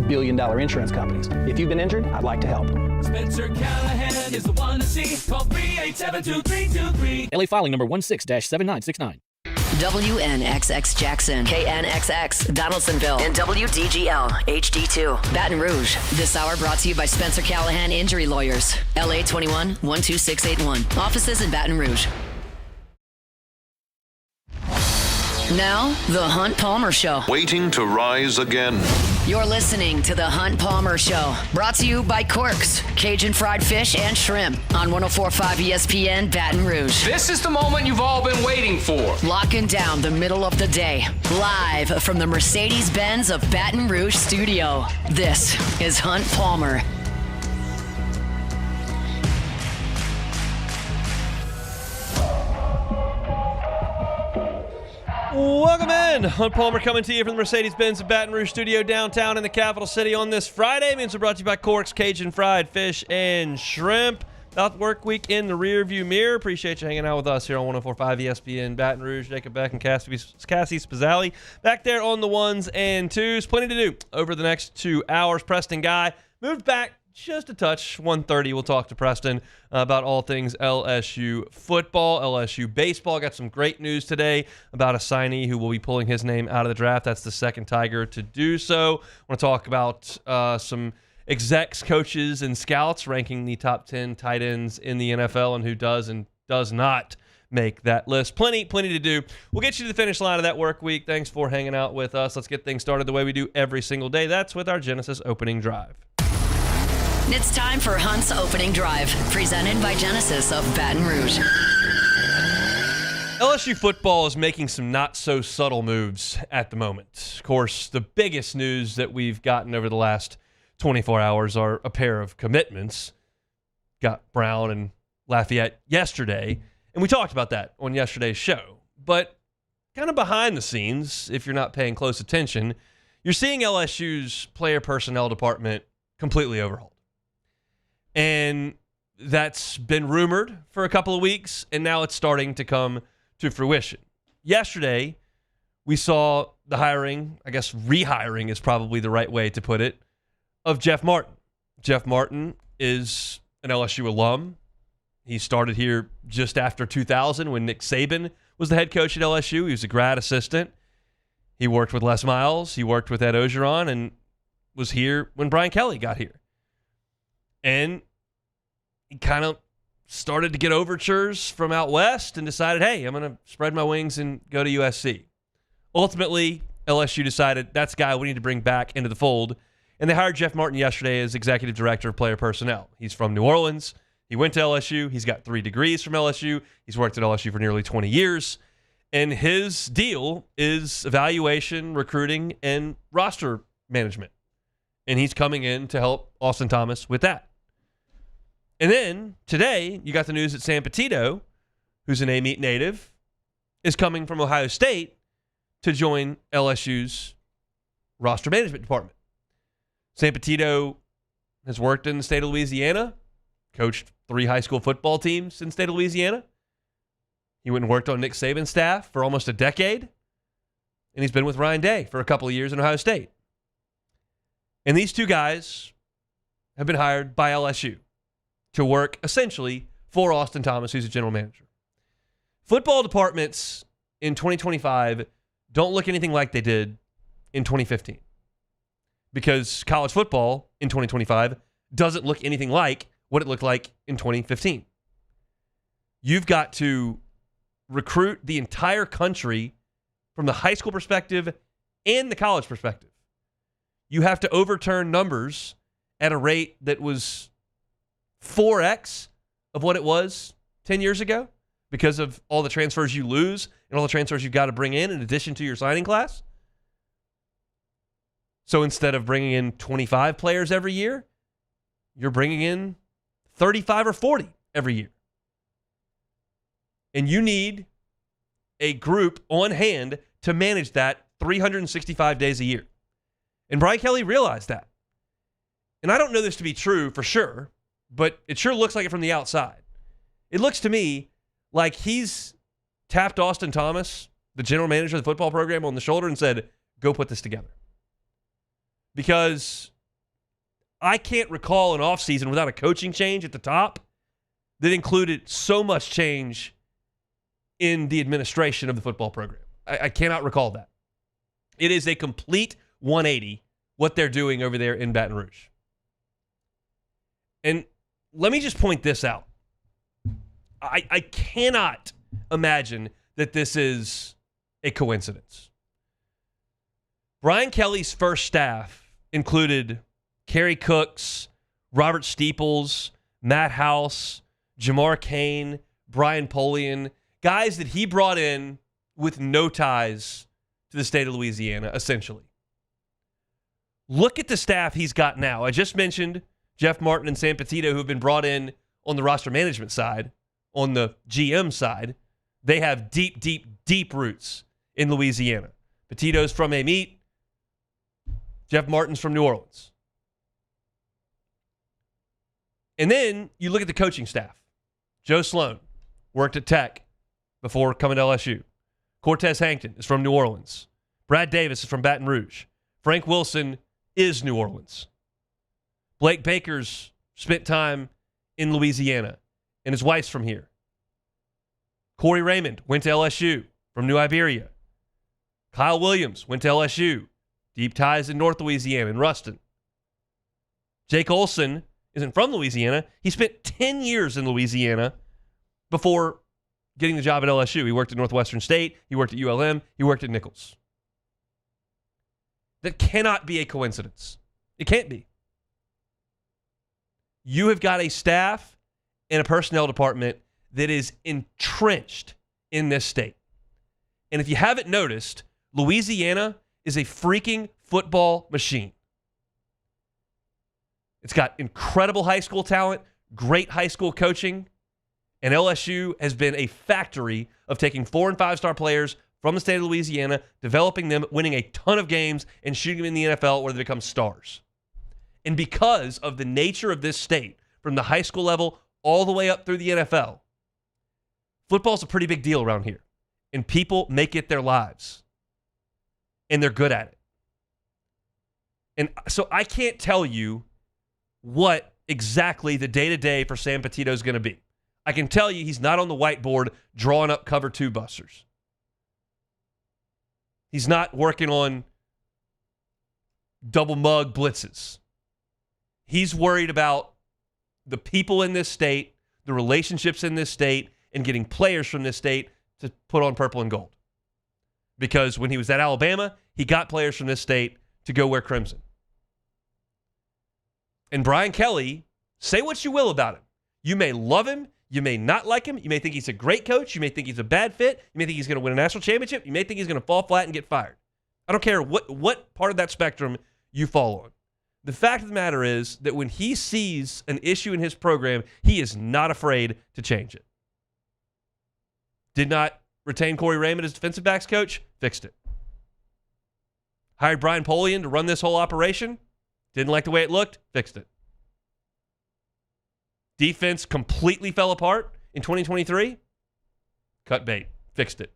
billion-dollar insurance companies. If you've been injured, I'd like to help. Spencer Callahan is the one to see. Call 387-2323. LA filing number 16-7969. WNXX Jackson, KNXX Donaldsonville, and WDGL HD2 Baton Rouge. This hour brought to you by Spencer Callahan Injury Lawyers. LA 21 12681. Offices in Baton Rouge. Now, The Hunt Palmer Show. Waiting to rise again. You're listening to The Hunt Palmer Show. Brought to you by Corks, Cajun fried fish and shrimp on 104.5 ESPN Baton Rouge. This is the moment you've all been waiting for. Locking down the middle of the day. Live from the Mercedes-Benz of Baton Rouge studio. This is Hunt Palmer. Welcome in. Hunt Palmer coming to you from the Mercedes-Benz Baton Rouge studio downtown in the capital city on this Friday. Means we're brought to you by Corks, Cajun fried fish and shrimp. South work week in the rearview mirror. Appreciate you hanging out with us here on 104.5 ESPN Baton Rouge. Jacob Beck and Cassie Spazzali back there on the ones and twos. Plenty to do over the next 2 hours. Preston Guy moved back just a touch. 1:30, we'll talk to Preston about all things LSU football, LSU baseball. Got some great news today about a signee who will be pulling his name out of the draft. That's the second Tiger to do so. I want to talk about some execs, coaches, and scouts ranking the top 10 tight ends in the NFL and who does and does not make that list. Plenty to do. We'll get you to the finish line of that work week. Thanks for hanging out with us. Let's get things started the way we do every single day. That's with our Genesis opening drive. It's time for Hunt's Opening Drive, presented by Genesis of Baton Rouge. LSU football is making some not-so-subtle moves at the moment. Of course, the biggest news that we've gotten over the last 24 hours are a pair of commitments. Got Brown and Lafayette yesterday, and we talked about that on yesterday's show. But kind of behind the scenes, if you're not paying close attention, you're seeing LSU's player personnel department completely overhauled. And that's been rumored for a couple of weeks, and now it's starting to come to fruition. Yesterday, we saw the hiring, I guess rehiring is probably the right way to put it, of Jeff Martin. Jeff Martin is an LSU alum. He started here just after 2000 when Nick Saban was the head coach at LSU. He was a grad assistant. He worked with Les Miles. He worked with Ed Ogeron and was here when Brian Kelly got here. And he kind of started to get overtures from out west and decided, hey, I'm going to spread my wings and go to USC. Ultimately, LSU decided that's the guy we need to bring back into the fold. And they hired Jeff Martin yesterday as executive director of player personnel. He's from New Orleans. He went to LSU. He's got 3 degrees from LSU. He's worked at LSU for nearly 20 years. And his deal is evaluation, recruiting, and roster management. And he's coming in to help Austin Thomas with that. And then today, you got the news that Sam Petito, who's an Amite native, is coming from Ohio State to join LSU's roster management department. Sam Petito has worked in the state of Louisiana, coached 3 high school football teams in the state of Louisiana. He went and worked on Nick Saban's staff for almost a decade. And he's been with Ryan Day for a couple of years in Ohio State. And these 2 guys have been hired by LSU to work essentially for Austin Thomas, who's a general manager. Football departments in 2025 don't look anything like they did in 2015 because college football in 2025 doesn't look anything like what it looked like in 2015. You've got to recruit the entire country from the high school perspective and the college perspective. You have to overturn numbers at a rate that was 4x of what it was 10 years ago because of all the transfers you lose and all the transfers you've got to bring in addition to your signing class. So instead of bringing in 25 players every year, you're bringing in 35 or 40 every year. And you need a group on hand to manage that 365 days a year. And Brian Kelly realized that. And I don't know this to be true for sure, but it sure looks like it from the outside. It looks to me like he's tapped Austin Thomas, the general manager of the football program, on the shoulder and said, go put this together. Because I can't recall an offseason without a coaching change at the top that included so much change in the administration of the football program. I cannot recall that. It is a complete 180 what they're doing over there in Baton Rouge. And let me just point this out. I cannot imagine that this is a coincidence. Brian Kelly's first staff included Kerry Cooks, Robert Steeples, Matt House, Jamar Kane, Brian Polian, guys that he brought in with no ties to the state of Louisiana, essentially. Look at the staff he's got now. I just mentioned Jeff Martin and Sam Petito, who have been brought in on the roster management side, on the GM side. They have deep, deep, deep roots in Louisiana. Petito's from Amite. Jeff Martin's from New Orleans. And then you look at the coaching staff. Joe Sloan worked at Tech before coming to LSU. Cortez Hankton is from New Orleans. Brad Davis is from Baton Rouge. Frank Wilson is New Orleans. Blake Baker's spent time in Louisiana, and his wife's from here. Corey Raymond went to LSU from New Iberia. Kyle Williams went to LSU. Deep ties in North Louisiana, in Ruston. Jake Olson isn't from Louisiana. He spent 10 years in Louisiana before getting the job at LSU. He worked at Northwestern State. He worked at ULM. He worked at Nichols. That cannot be a coincidence. It can't be. You have got a staff and a personnel department that is entrenched in this state. And if you haven't noticed, Louisiana is a freaking football machine. It's got incredible high school talent, great high school coaching, and LSU has been a factory of taking 4- and 5-star players from the state of Louisiana, developing them, winning a ton of games, and shooting them in the NFL where they become stars. And because of the nature of this state, from the high school level all the way up through the NFL, football's a pretty big deal around here. And people make it their lives. And they're good at it. And so I can't tell you what exactly the day-to-day for Sam Petito is going to be. I can tell you he's not on the whiteboard drawing up cover 2 busters. He's not working on double mug blitzes. He's worried about the people in this state, the relationships in this state, and getting players from this state to put on purple and gold. Because when he was at Alabama, he got players from this state to go wear crimson. And Brian Kelly, say what you will about him. You may love him. You may not like him. You may think he's a great coach. You may think he's a bad fit. You may think he's going to win a national championship. You may think he's going to fall flat and get fired. I don't care what part of that spectrum you fall on. The fact of the matter is that when he sees an issue in his program, he is not afraid to change it. Did not retain Corey Raymond as defensive backs coach? Fixed it. Hired Brian Polian to run this whole operation? Didn't like the way it looked? Fixed it. Defense completely fell apart in 2023? Cut bait. Fixed it.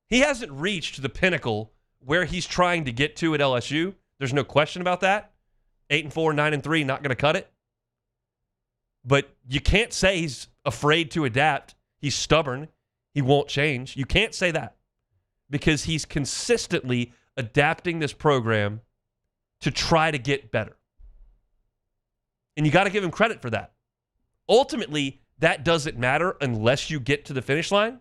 He hasn't reached the pinnacle where he's trying to get to at LSU. There's no question about that. 8-4, 9-3, not going to cut it. But you can't say he's afraid to adapt. He's stubborn. He won't change. You can't say that because he's consistently adapting this program to try to get better. And you got to give him credit for that. Ultimately, that doesn't matter unless you get to the finish line.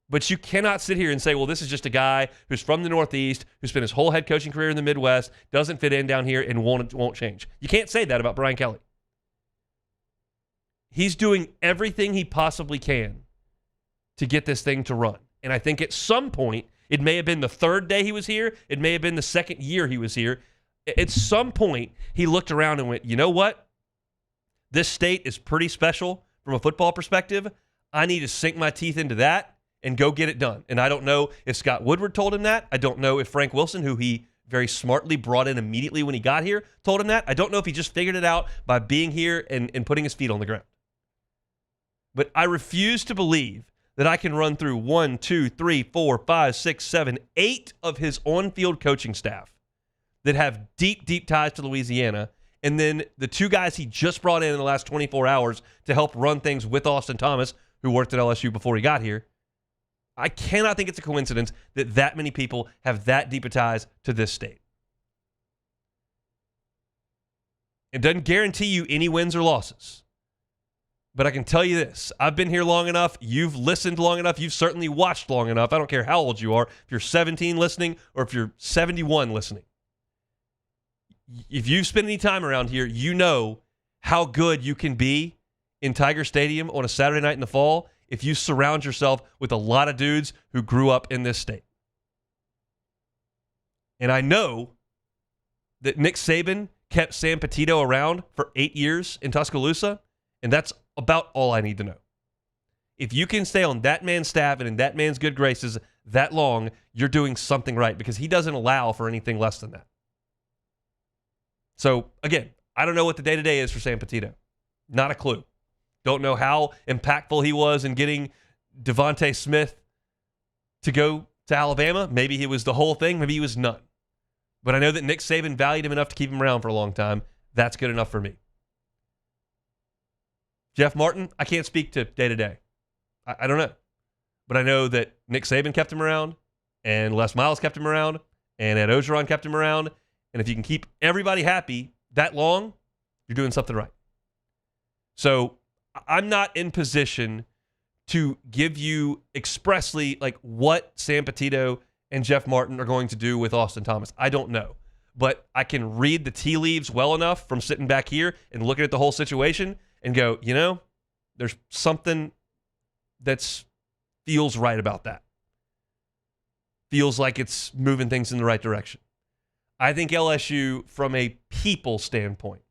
But you cannot sit here and say, well, this is just a guy who's from the Northeast, who spent his whole head coaching career in the Midwest, doesn't fit in down here, and won't change. You can't say that about Brian Kelly. He's doing everything he possibly can to get this thing to run. And I think at some point, it may have been the third day he was here, it may have been the second year he was here. At some point, he looked around and went, you know what? This state is pretty special from a football perspective. I need to sink my teeth into that and go get it done. And I don't know if Scott Woodward told him that. I don't know if Frank Wilson, who he very smartly brought in immediately when he got here, told him that. I don't know if he just figured it out by being here and putting his feet on the ground. But I refuse to believe that I can run through 1, 2, 3, 4, 5, 6, 7, 8 of his on-field coaching staff that have deep, deep ties to Louisiana, and then the two guys he just brought in the last 24 hours to help run things with Austin Thomas, who worked at LSU before he got here. I cannot think it's a coincidence that that many people have that deep of ties to this state. It doesn't guarantee you any wins or losses. But I can tell you this. I've been here long enough. You've listened long enough. You've certainly watched long enough. I don't care how old you are. If you're 17 listening or if you're 71 listening. If you've spent any time around here, you know how good you can be in Tiger Stadium on a Saturday night in the fall if you surround yourself with a lot of dudes who grew up in this state. And I know that Nick Saban kept Sam Petito around for 8 years in Tuscaloosa, and that's about all I need to know. If you can stay on that man's staff and in that man's good graces that long, you're doing something right because he doesn't allow for anything less than that. So, again, I don't know what the day-to-day is for Sam Petito. Not a clue. Don't know how impactful he was in getting Devontae Smith to go to Alabama. Maybe he was the whole thing. Maybe he was none. But I know that Nick Saban valued him enough to keep him around for a long time. That's good enough for me. Jeff Martin, I can't speak to day-to-day. I don't know. But I know that Nick Saban kept him around, and Les Miles kept him around, and Ed Ogeron kept him around. And if you can keep everybody happy that long, you're doing something right. So I'm not in position to give you expressly like what Sam Petito and Jeff Martin are going to do with Austin Thomas. I don't know. But I can read the tea leaves well enough from sitting back here and looking at the whole situation and go, you know, there's something that feels right about that. Feels like it's moving things in the right direction. I think LSU, from a people standpoint,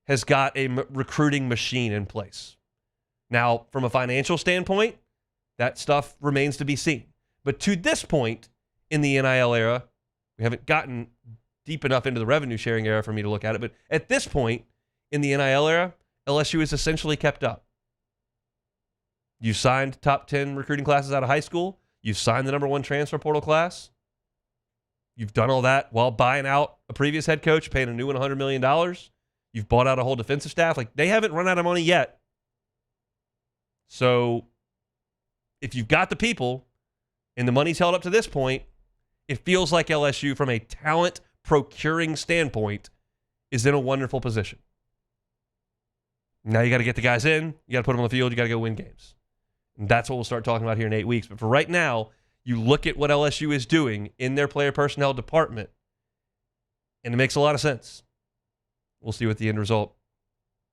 has got a recruiting machine in place. Now, from a financial standpoint, that stuff remains to be seen. But to this point in the NIL era, we haven't gotten deep enough into the revenue sharing era for me to look at it, but at this point in the NIL era, LSU is essentially kept up. You signed top 10 recruiting classes out of high school. You've signed the number 1 transfer portal class. You've done all that while buying out a previous head coach, paying a new one $100 million. You've bought out a whole defensive staff. Like, they haven't run out of money yet. So if you've got the people and the money's held up to this point, it feels like LSU, from a talent procuring standpoint, is in a wonderful position. Now you got to get the guys in. You got to put them on the field. You got to go win games. And that's what we'll start talking about here in 8 weeks. But for right now, you look at what LSU is doing in their player personnel department, and it makes a lot of sense. We'll see what the end result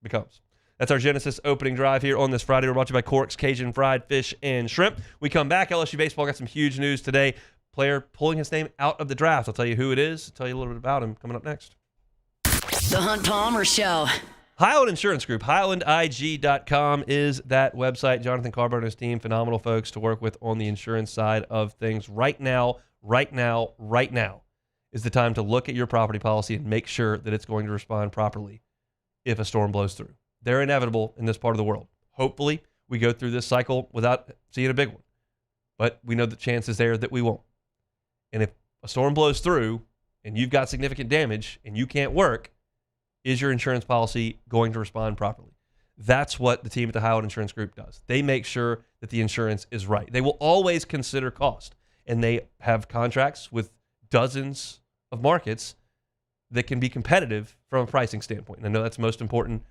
becomes. That's our Genesis opening drive here on this Friday. We're brought to you by Cork's Cajun Fried Fish and Shrimp. We come back. LSU baseball got some huge news today. Player pulling his name out of the draft. I'll tell you who it is. I'll tell you a little bit about him coming up next. The Hunt Palmer Show. Highland Insurance Group, HighlandIG.com is that website. Jonathan Carver and his team, phenomenal folks to work with on the insurance side of things. Right now is the time to look at your property policy and make sure that it's going to respond properly if a storm blows through. They're inevitable in this part of the world. Hopefully, we go through this cycle without seeing a big one. But we know the chance is there that we won't. And if a storm blows through and you've got significant damage and you can't work, is your insurance policy going to respond properly? That's what the team at the Highland Insurance Group does. They make sure that the insurance is right. They will always consider cost, and they have contracts with dozens of markets that can be competitive from a pricing standpoint. And I know that's most important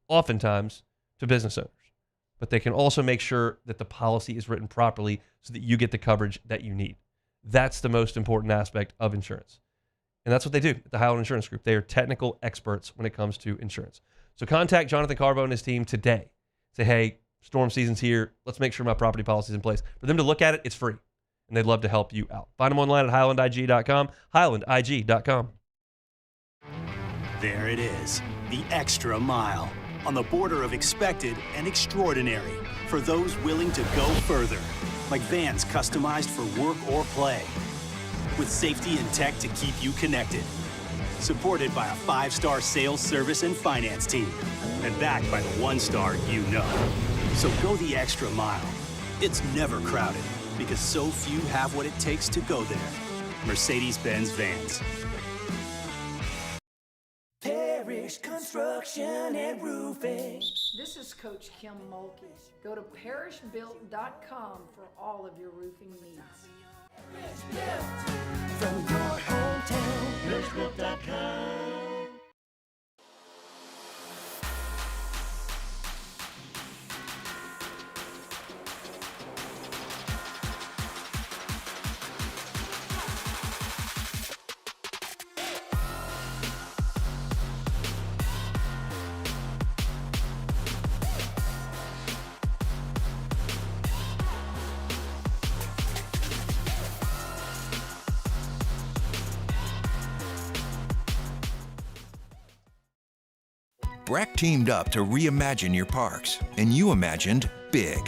oftentimes to business owners, but they can also make sure that the policy is written properly so that you get the coverage that you need. That's the most important aspect of insurance. And that's what they do at the Highland Insurance Group. They are technical experts when it comes to insurance. So contact Jonathan Carvo and his team today. Say, hey, storm season's here. Let's make sure my property policy is in place. For them to look at it, it's free. And they'd love to help you out. Find them online at HighlandIG.com, HighlandIG.com. There it is, the extra mile. On the border of expected and extraordinary. For those willing to go further. Like vans customized for work or play. With safety and tech to keep you connected. Supported by a 5-star sales, service, and finance team. And backed by the 1-star you know. So go the extra mile. It's never crowded because so few have what it takes to go there. Mercedes-Benz Vans. Parish Construction and Roofing. This is Coach Kim Mulkey. Go to parishbuilt.com for all of your roofing needs. From your hometown, parishbuilt.com. BRAC teamed up to reimagine your parks, and you imagined big.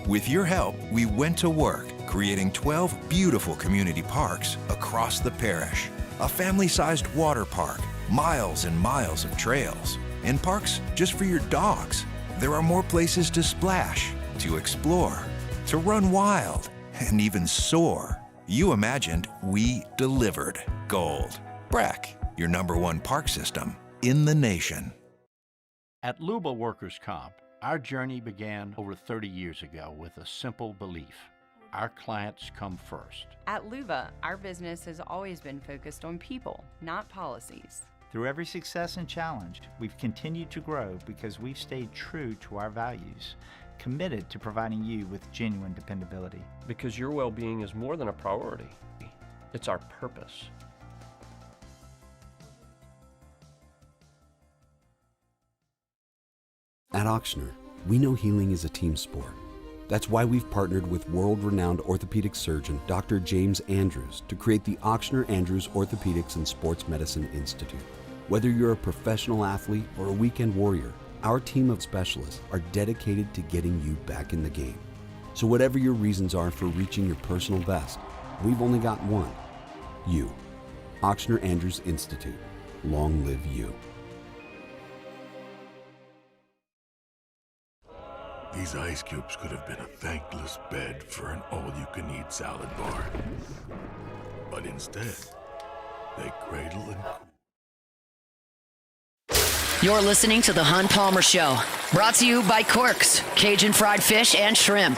With your help, we went to work, creating 12 beautiful community parks across the parish. A family-sized water park, miles and miles of trails, and parks just for your dogs. There are more places to splash, to explore, to run wild, and even soar. You imagined, we delivered. Gold. BRAC, your #1 park system in the nation. At Luba Workers' Comp, our journey began over 30 years ago with a simple belief: our clients come first. At Luba, our business has always been focused on people, not policies. Through every success and challenge, we've continued to grow because we've stayed true to our values, committed to providing you with genuine dependability. Because your well-being is more than a priority. It's our purpose. At Ochsner, we know healing is a team sport. That's why we've partnered with world-renowned orthopedic surgeon Dr. James Andrews to create the Ochsner Andrews Orthopedics and Sports Medicine Institute. Whether you're a professional athlete or a weekend warrior, our team of specialists are dedicated to getting you back in the game. So whatever your reasons are for reaching your personal best, we've only got one: you. Ochsner Andrews Institute. Long live you. These ice cubes could have been a thankless bed for an all-you-can-eat salad bar. But instead, they cradle and cool. You're listening to The Hunt Palmer Show, brought to you by Corks, Cajun fried fish and shrimp.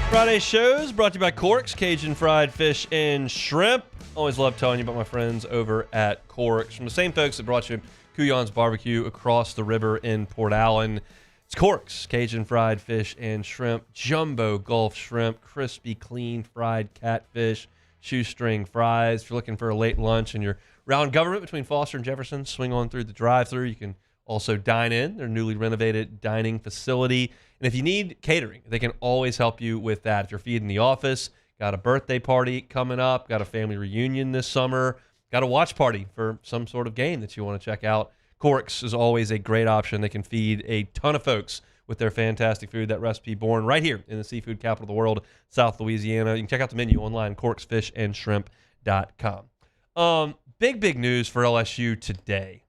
Friday shows brought to you by Corks, Cajun fried fish and shrimp. Always love telling you about my friends over at Corks. From the same folks that brought you Couillon's Barbecue across the river in Port Allen. It's Corks, Cajun fried fish and shrimp, jumbo Gulf shrimp, crispy, clean fried catfish, shoestring fries. If you're looking for a late lunch and you're around Government between Foster and Jefferson, swing on through the drive-thru. You can also dine in their newly renovated dining facility. And if you need catering, they can always help you with that. If you're feeding the office, got a birthday party coming up, got a family reunion this summer, got a watch party for some sort of game that you want to check out, Corks is always a great option. They can feed a ton of folks with their fantastic food. That recipe born right here in the seafood capital of the world, South Louisiana. You can check out the menu online, corksfishandshrimp.com. Big news for LSU today.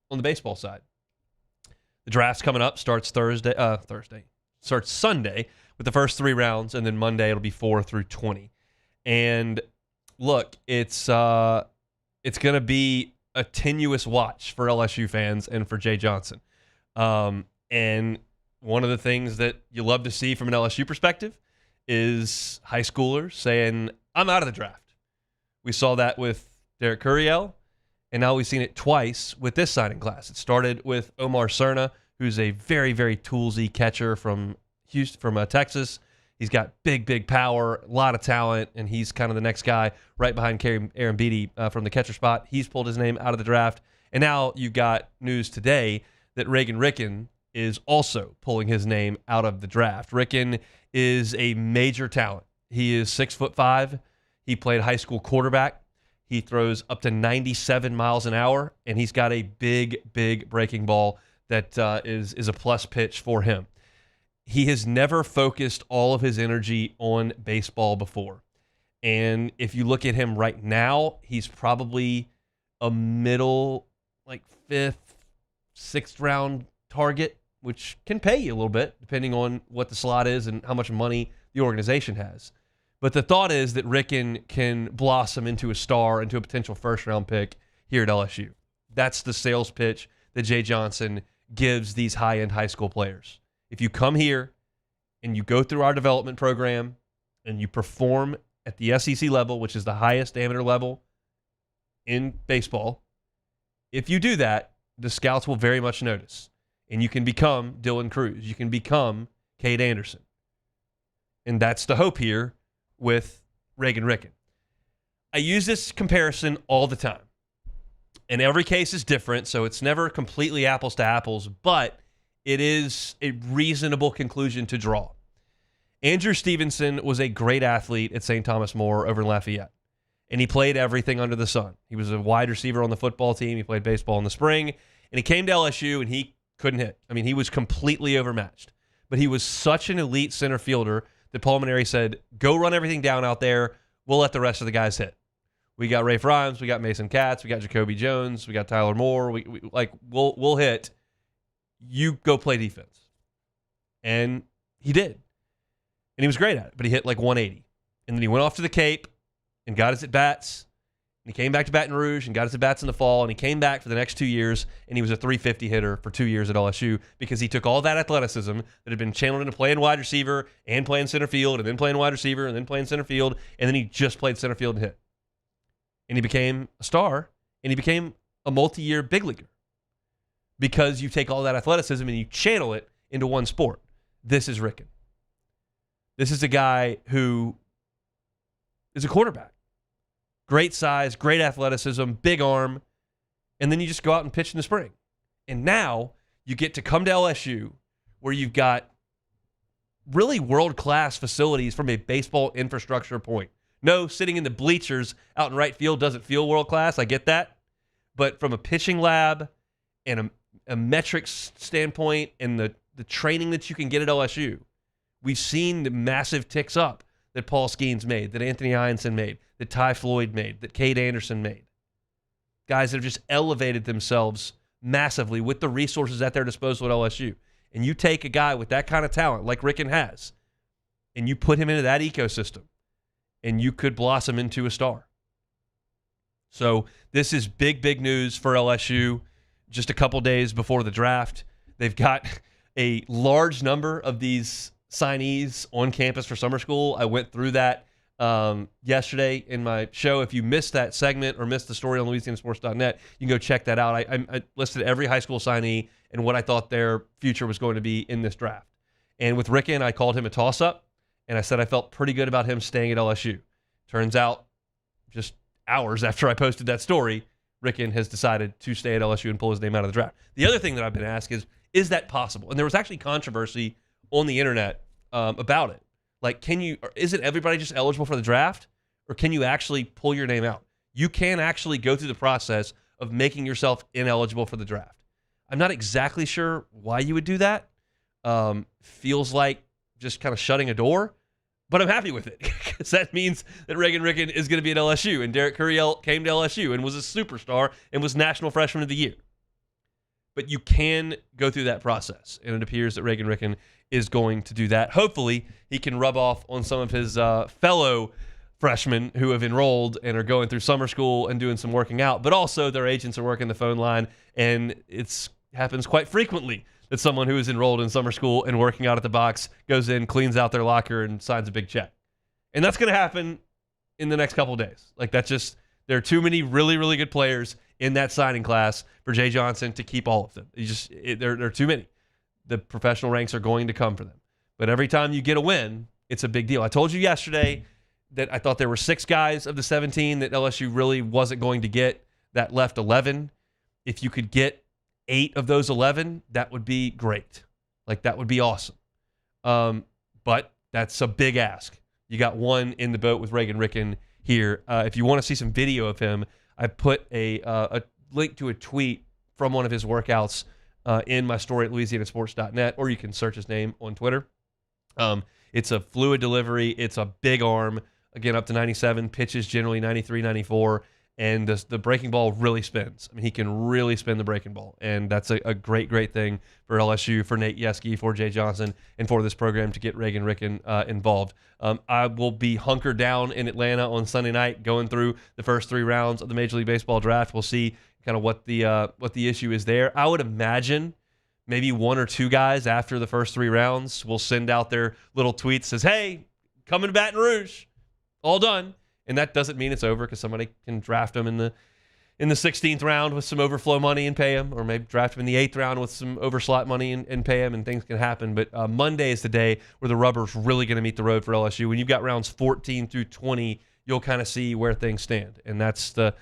On the baseball side, the draft's coming up. Starts starts Sunday with the first 3 rounds, and then Monday it'll be 4 through 20. And look, it's going to be a tenuous watch for LSU fans and for Jay Johnson. And one of the things that you love to see from an LSU perspective is high schoolers saying, "I'm out of the draft." We saw that with Derek Curiel. And now we've seen it twice with this signing class. It started with Omar Cerna, who's a very, very toolsy catcher from Texas. He's got big power, a lot of talent, and he's kind of the next guy right behind Aaron Beatty from the catcher spot. He's pulled his name out of the draft. And now you got news today that Reagan Ricken is also pulling his name out of the draft. Ricken is a major talent. He is 6'5". He played high school quarterback. He throws up to 97 miles an hour, and he's got a big breaking ball that is a plus pitch for him. he has never focused all of his energy on baseball before. And if you look at him right now, he's probably a middle, like 5th, 6th round target, which can pay you a little bit depending on what the slot is and how much money the organization has. But the thought is that Ricken can blossom into a star, into a potential first-round pick here at LSU. That's the sales pitch that Jay Johnson gives these high-end high school players. If you come here and you go through our development program and you perform at the SEC level, which is the highest amateur level in baseball, if you do that, the scouts will very much notice. And you can become Dylan Cruz. You can become Cade Anderson. And that's the hope here with Reagan Ricken. I use this comparison all the time. And every case is different, so it's never completely apples to apples, but it is a reasonable conclusion to draw. Andrew Stevenson was a great athlete at St. Thomas More over in Lafayette, and he played everything under the sun. He was a wide receiver on the football team. He played baseball in the spring, and he came to LSU, and he couldn't hit. I mean, he was completely overmatched, but he was such an elite center fielder that Paul Maneri said, go run everything down out there. We'll let the rest of the guys hit. We got Rafe Rhymes, we got Mason Katz, we got Jacoby Jones, we got Tyler Moore. We'll hit. You go play defense. And he did. And he was great at it, but he hit like 180. And then he went off to the Cape and got his at-bats. And he came back to Baton Rouge and got his at-bats in the fall. And he came back for the next 2 years, and he was a 350 hitter for 2 years at LSU because he took all that athleticism that had been channeled into playing wide receiver and playing center field and then playing wide receiver and then playing center field, and then he just played center field and hit. And he became a star, and he became a multi-year big leaguer because you take all that athleticism and you channel it into one sport. This is Ricken. This is a guy who is a quarterback. Great size, great athleticism, big arm, and then you just go out and pitch in the spring. And now you get to come to LSU where you've got really world-class facilities from a baseball infrastructure point. No, sitting in the bleachers out in right field doesn't feel world-class. I get that. But from a pitching lab and a metrics standpoint and the training that you can get at LSU, we've seen the massive ticks up that Paul Skeens made, that Anthony Ianson made, that Ty Floyd made, that Cade Anderson made. Guys that have just elevated themselves massively with the resources at their disposal at LSU. And you take a guy with that kind of talent, like Ricken has, and you put him into that ecosystem, and you could blossom into a star. So this is big, big news for LSU. Just a couple days before the draft, they've got a large number of these signees on campus for summer school. I went through that yesterday in my show. If you missed that segment or missed the story on LouisianaSports.net, you can go check that out. I listed every high school signee and what I thought their future was going to be in this draft. And with Ricken, I called him a toss-up, and I said I felt pretty good about him staying at LSU. Turns out, just hours after I posted that story, Ricken has decided to stay at LSU and pull his name out of the draft. The other thing that I've been asked is that possible? And there was actually controversy on the internet about it. Like, isn't everybody just eligible for the draft? Or can you actually pull your name out? You can actually go through the process of making yourself ineligible for the draft. I'm not exactly sure why you would do that. Feels like just kind of shutting a door, but I'm happy with it because that means that Reagan Ricken is going to be at LSU, and Derek Curiel came to LSU and was a superstar and was National Freshman of the Year. But you can go through that process, and it appears that Reagan Ricken is going to do that. Hopefully, he can rub off on some of his fellow freshmen who have enrolled and are going through summer school and doing some working out, but also their agents are working the phone line, and it happens quite frequently that someone who is enrolled in summer school and working out at the box goes in, cleans out their locker, and signs a big check. And that's going to happen in the next couple of days. Like, there are too many really, really good players in that signing class for Jay Johnson to keep all of them. There are too many. The professional ranks are going to come for them. But every time you get a win, it's a big deal. I told you yesterday that I thought there were 6 guys of the 17 that LSU really wasn't going to get. That left 11. If you could get 8 of those 11, that would be great. Like, that would be awesome. But that's a big ask. You got one in the boat with Reagan Ricken here. If you want to see some video of him, I put a link to a tweet from one of his workouts in my story at LouisianaSports.net, or you can search his name on Twitter. It's a fluid delivery. It's a big arm. Again, up to 97. Pitches generally 93, 94. And the breaking ball really spins. I mean, he can really spin the breaking ball. And that's a great, great thing for LSU, for Nate Yeske, for Jay Johnson, and for this program to get Reagan Ricken involved. I will be hunkered down in Atlanta on Sunday night going through the first 3 rounds of the Major League Baseball draft. We'll see kind of what the issue is there. I would imagine maybe 1 or 2 guys after the first 3 rounds will send out their little tweets says, hey, coming to Baton Rouge, all done. And that doesn't mean it's over because somebody can draft them in the 16th round with some overflow money and pay him, or maybe draft him in the 8th round with some overslot money and pay him, and things can happen. But Monday is the day where the rubber's really going to meet the road for LSU. When you've got rounds 14 through 20, you'll kind of see where things stand. And that's the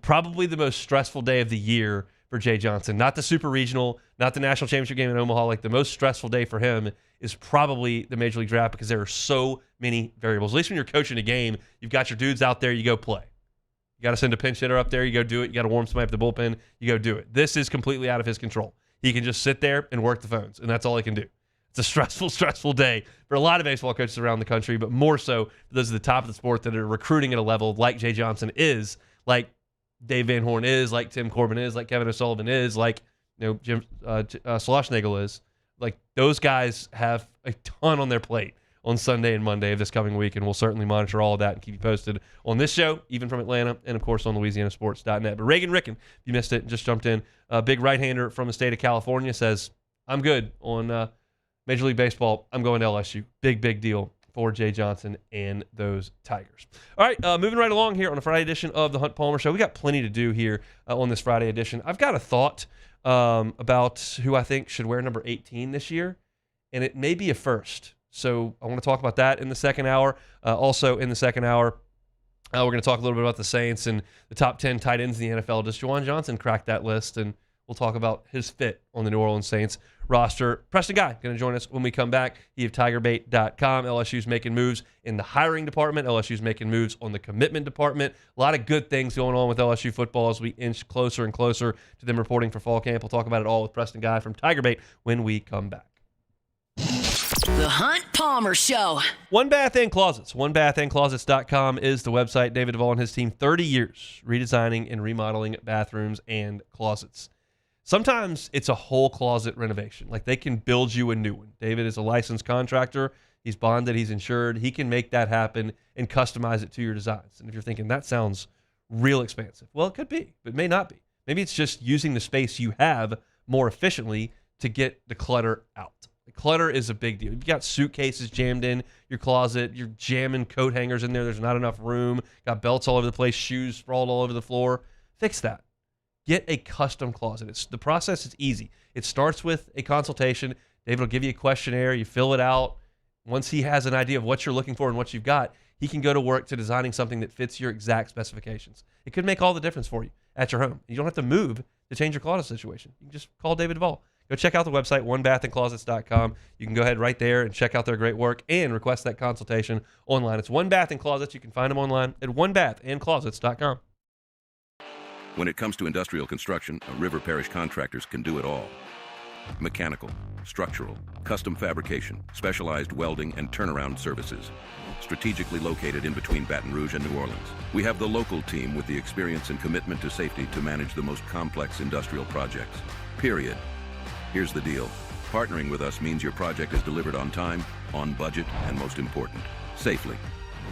probably the most stressful day of the year for Jay Johnson. Not the Super Regional, not the National Championship game in Omaha. Like, the most stressful day for him is probably the Major League Draft because there are so many variables. At least when you're coaching a game, you've got your dudes out there, you go play. You got to send a pinch hitter up there, you go do it. You got to warm somebody up the bullpen, you go do it. This is completely out of his control. He can just sit there and work the phones, and that's all he can do. It's a stressful day for a lot of baseball coaches around the country, but more so for those at the top of the sport that are recruiting at a level like Jay Johnson is, like Dave Van Horn is, like Tim Corbin is, like Kevin O'Sullivan is, like Jim Schlossnagle is. Like, those guys have a ton on their plate on Sunday and Monday of this coming week, and we'll certainly monitor all of that and keep you posted on this show, even from Atlanta, and, of course, on LouisianaSports.net. But Reagan Ricken, if you missed it, just jumped in. A big right-hander from the state of California says, I'm good on Major League Baseball. I'm going to LSU. Big deal for Jay Johnson and those Tigers. All right, moving right along here on a Friday edition of the Hunt Palmer Show. We got plenty to do here on this Friday edition. I've got a thought about who I think should wear number 18 this year, and it may be a first. So I want to talk about that in the second hour. Also in the second hour, we're going to talk a little bit about the Saints and the top 10 tight ends in the NFL. Does Juwan Johnson crack that list? And we'll talk about his fit on the New Orleans Saints roster. Preston Guy going to join us when we come back. You have TigerBait.com. LSU's making moves in the hiring department. LSU's making moves on the commitment department. A lot of good things going on with LSU football as we inch closer and closer to them reporting for fall camp. We'll talk about it all with Preston Guy from TigerBait when we come back. The Hunt Palmer Show. One Bath and Closets. OneBathAndClosets.com is the website. David Duvall and his team, 30 years redesigning and remodeling bathrooms and closets. Sometimes it's a whole closet renovation. Like, they can build you a new one. David is a licensed contractor. He's bonded. He's insured. He can make that happen and customize it to your designs. And if you're thinking, that sounds real expensive, well, it could be, but it may not be. Maybe it's just using the space you have more efficiently to get the clutter out. Clutter is a big deal. You've got suitcases jammed in your closet. You're jamming coat hangers in there. There's not enough room. Got belts all over the place, shoes sprawled all over the floor. Fix that. Get a custom closet. The process is easy. It starts with a consultation. David will give you a questionnaire. You fill it out. Once he has an idea of what you're looking for and what you've got, he can go to work to designing something that fits your exact specifications. It could make all the difference for you at your home. You don't have to move to change your closet situation. You can just call David Duvall. Go check out the website, onebathandclosets.com. You can go ahead right there and check out their great work and request that consultation online. It's One Bath and Closets. You can find them online at onebathandclosets.com. When it comes to industrial construction, River Parish Contractors can do it all. Mechanical, structural, custom fabrication, specialized welding, and turnaround services. Strategically located in between Baton Rouge and New Orleans, we have the local team with the experience and commitment to safety to manage the most complex industrial projects. Period. Here's the deal. Partnering with us means your project is delivered on time, on budget, and most important, safely.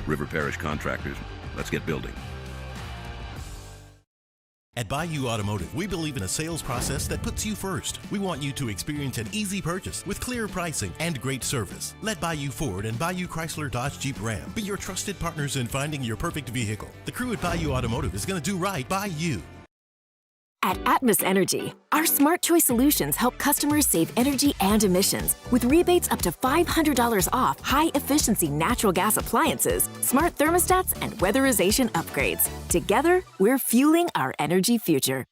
River Parish Contractors, let's get building. At Bayou Automotive, we believe in a sales process that puts you first. We want you to experience an easy purchase with clear pricing and great service. Let Bayou Ford and Bayou Chrysler Dodge Jeep Ram be your trusted partners in finding your perfect vehicle. The crew at Bayou Automotive is going to do right by you. At Atmos Energy, our Smart Choice solutions help customers save energy and emissions with rebates up to $500 off high-efficiency natural gas appliances, smart thermostats, and weatherization upgrades. Together, we're fueling our energy future.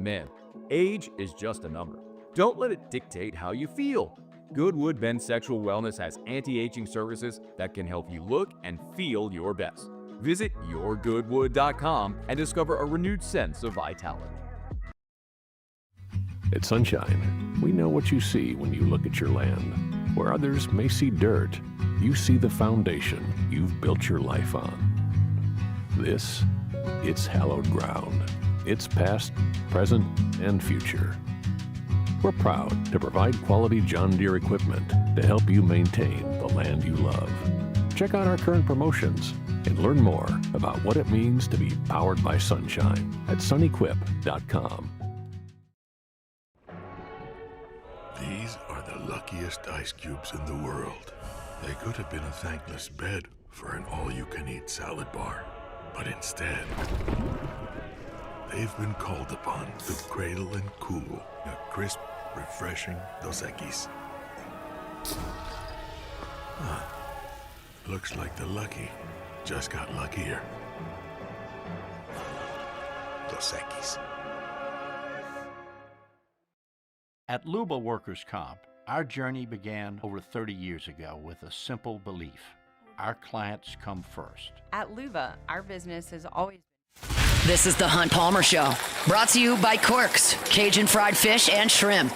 Man, age is just a number. Don't let it dictate how you feel. Goodwood Men's Sexual Wellness has anti-aging services that can help you look and feel your best. Visit yourgoodwood.com and discover a renewed sense of vitality. At Sunshine, we know what you see when you look at your land. Where others may see dirt, you see the foundation you've built your life on. This, it's hallowed ground. It's past, present, and future. We're proud to provide quality John Deere equipment to help you maintain the land you love. Check out our current promotions and learn more about what it means to be powered by sunshine at sunequip.com. These are the luckiest ice cubes in the world. They could have been a thankless bed for an all-you-can-eat salad bar. But instead, they've been called upon to cradle and cool a crisp, refreshing Dos Equis. Looks like the lucky just got luckier. Dos Equis. At Luba Workers' Comp, our journey began over 30 years ago with a simple belief. Our clients come first. At Luba, our business has always This is the Hunt Palmer Show, brought to you by Quirks, Cajun fried fish and shrimp.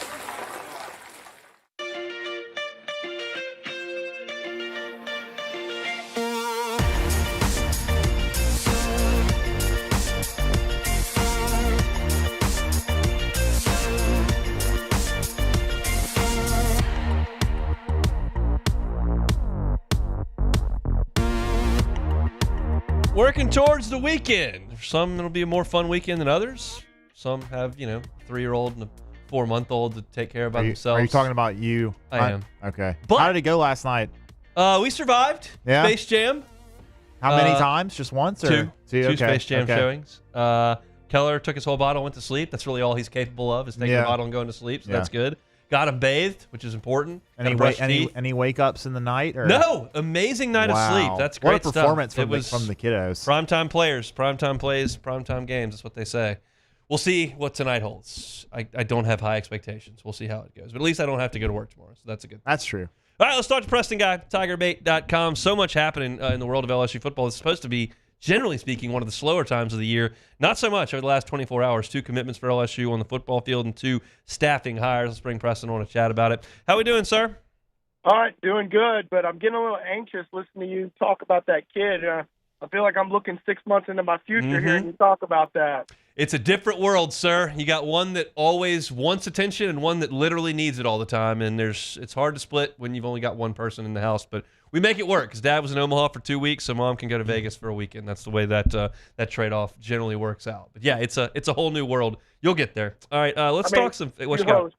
Working towards the weekend. For some, it'll be a more fun weekend than others. Some have, 3-year-old and a 4-month-old to take care of by themselves. Are you talking about you? I am. Okay. But, how did it go last night? We survived. Yeah? Space Jam. How many times? Just once? Or? Two Okay. Space Jam Okay. showings. Keller took his whole bottle and went to sleep. That's really all he's capable of, is taking a bottle and going to sleep, so that's good. Got him bathed, which is important. Any wake-ups in the night? Or? No. Amazing night of sleep. That's great What a performance stuff. from the kiddos. Primetime players, primetime plays, primetime games. That's what they say. We'll see what tonight holds. I don't have high expectations. We'll see how it goes. But at least I don't have to go to work tomorrow, so that's a good thing. That's true. All right, let's talk to Preston Guy, TigerBait.com. So much happening in the world of LSU football. It's supposed to be, generally speaking, one of the slower times of the year. Not so much over the last 24 hours. 2 commitments for LSU on the football field and 2 staffing hires. Let's bring Preston on to chat about it. How we doing, sir? All right, doing good, but I'm getting a little anxious listening to you talk about that kid. I feel like I'm looking 6 months into my future hearing you talk about that. It's a different world, sir. You got one that always wants attention and one that literally needs it all the time, and it's hard to split when you've only got one person in the house, but we make it work because Dad was in Omaha for 2 weeks, so Mom can go to Vegas for a weekend. That's the way that trade-off generally works out. But yeah, it's a whole new world. You'll get there. All right, let's talk some. What you got?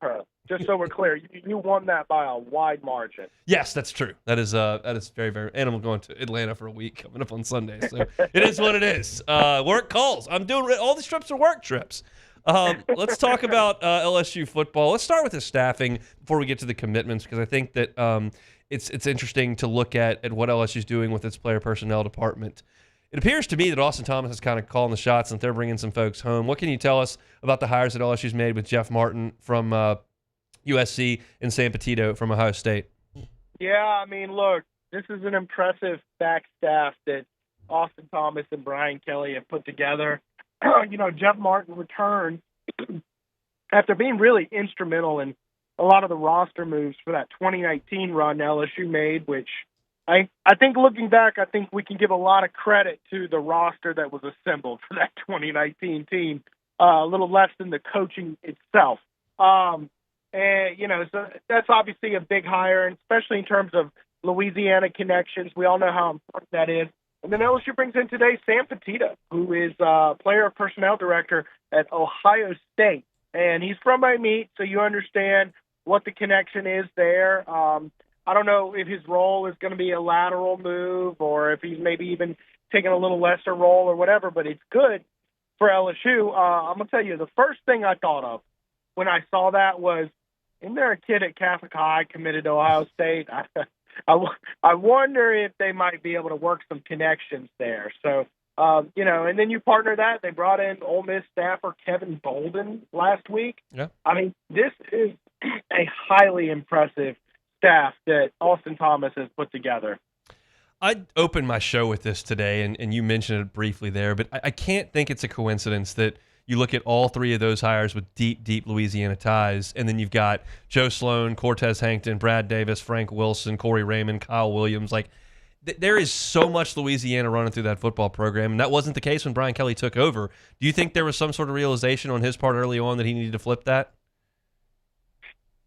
Just so we're clear, you won that by a wide margin. Yes, that's true. That is very, very. And I'm going to Atlanta for a week coming up on Sunday, so it is what it is. Work calls. I'm doing all these trips are work trips. Let's talk about LSU football. Let's start with the staffing before we get to the commitments, because I think that it's interesting to look at what LSU's doing with its player personnel department. It appears to me that Austin Thomas is kind of calling the shots and they're bringing some folks home. What can you tell us about the hires that LSU's made with Jeff Martin from USC and Sam Petito from Ohio State? Yeah, I mean, look, this is an impressive back staff that Austin Thomas and Brian Kelly have put together. Jeff Martin returned after being really instrumental in a lot of the roster moves for that 2019 run LSU made, which I think looking back, I think we can give a lot of credit to the roster that was assembled for that 2019 team, a little less than the coaching itself. So that's obviously a big hire, and especially in terms of Louisiana connections. We all know how important that is. And then LSU brings in today Sam Petito, who is player personnel director at Ohio State. And he's from my meet, so you understand what the connection is there. I don't know if his role is going to be a lateral move or if he's maybe even taking a little lesser role or whatever, but it's good for LSU. I'm going to tell you, the first thing I thought of when I saw that was, isn't there a kid at Catholic High committed to Ohio State? I wonder if they might be able to work some connections there. So And then you partner that. They brought in Ole Miss staffer Kevin Bolden last week. Yeah. I mean, this is a highly impressive staff that Austin Thomas has put together. I opened my show with this today, and you mentioned it briefly there, but I can't think it's a coincidence that you look at all three of those hires with deep, deep Louisiana ties, and then you've got Joe Sloan, Cortez Hankton, Brad Davis, Frank Wilson, Corey Raymond, Kyle Williams. Like, there is so much Louisiana running through that football program, and that wasn't the case when Brian Kelly took over. Do you think there was some sort of realization on his part early on that he needed to flip that?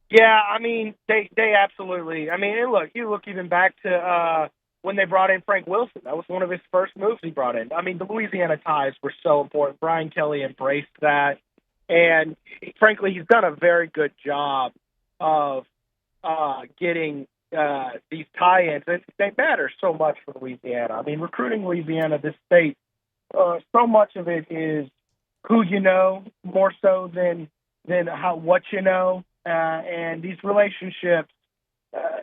Yeah, I mean, they absolutely. I mean, and look, you look even back to when they brought in Frank Wilson. That was one of his first moves he brought in. I mean, the Louisiana ties were so important. Brian Kelly embraced that. And frankly, he's done a very good job of getting these tie-ins. They matter so much for Louisiana. I mean, recruiting Louisiana, this state, so much of it is who you know more so than what you know. And these relationships,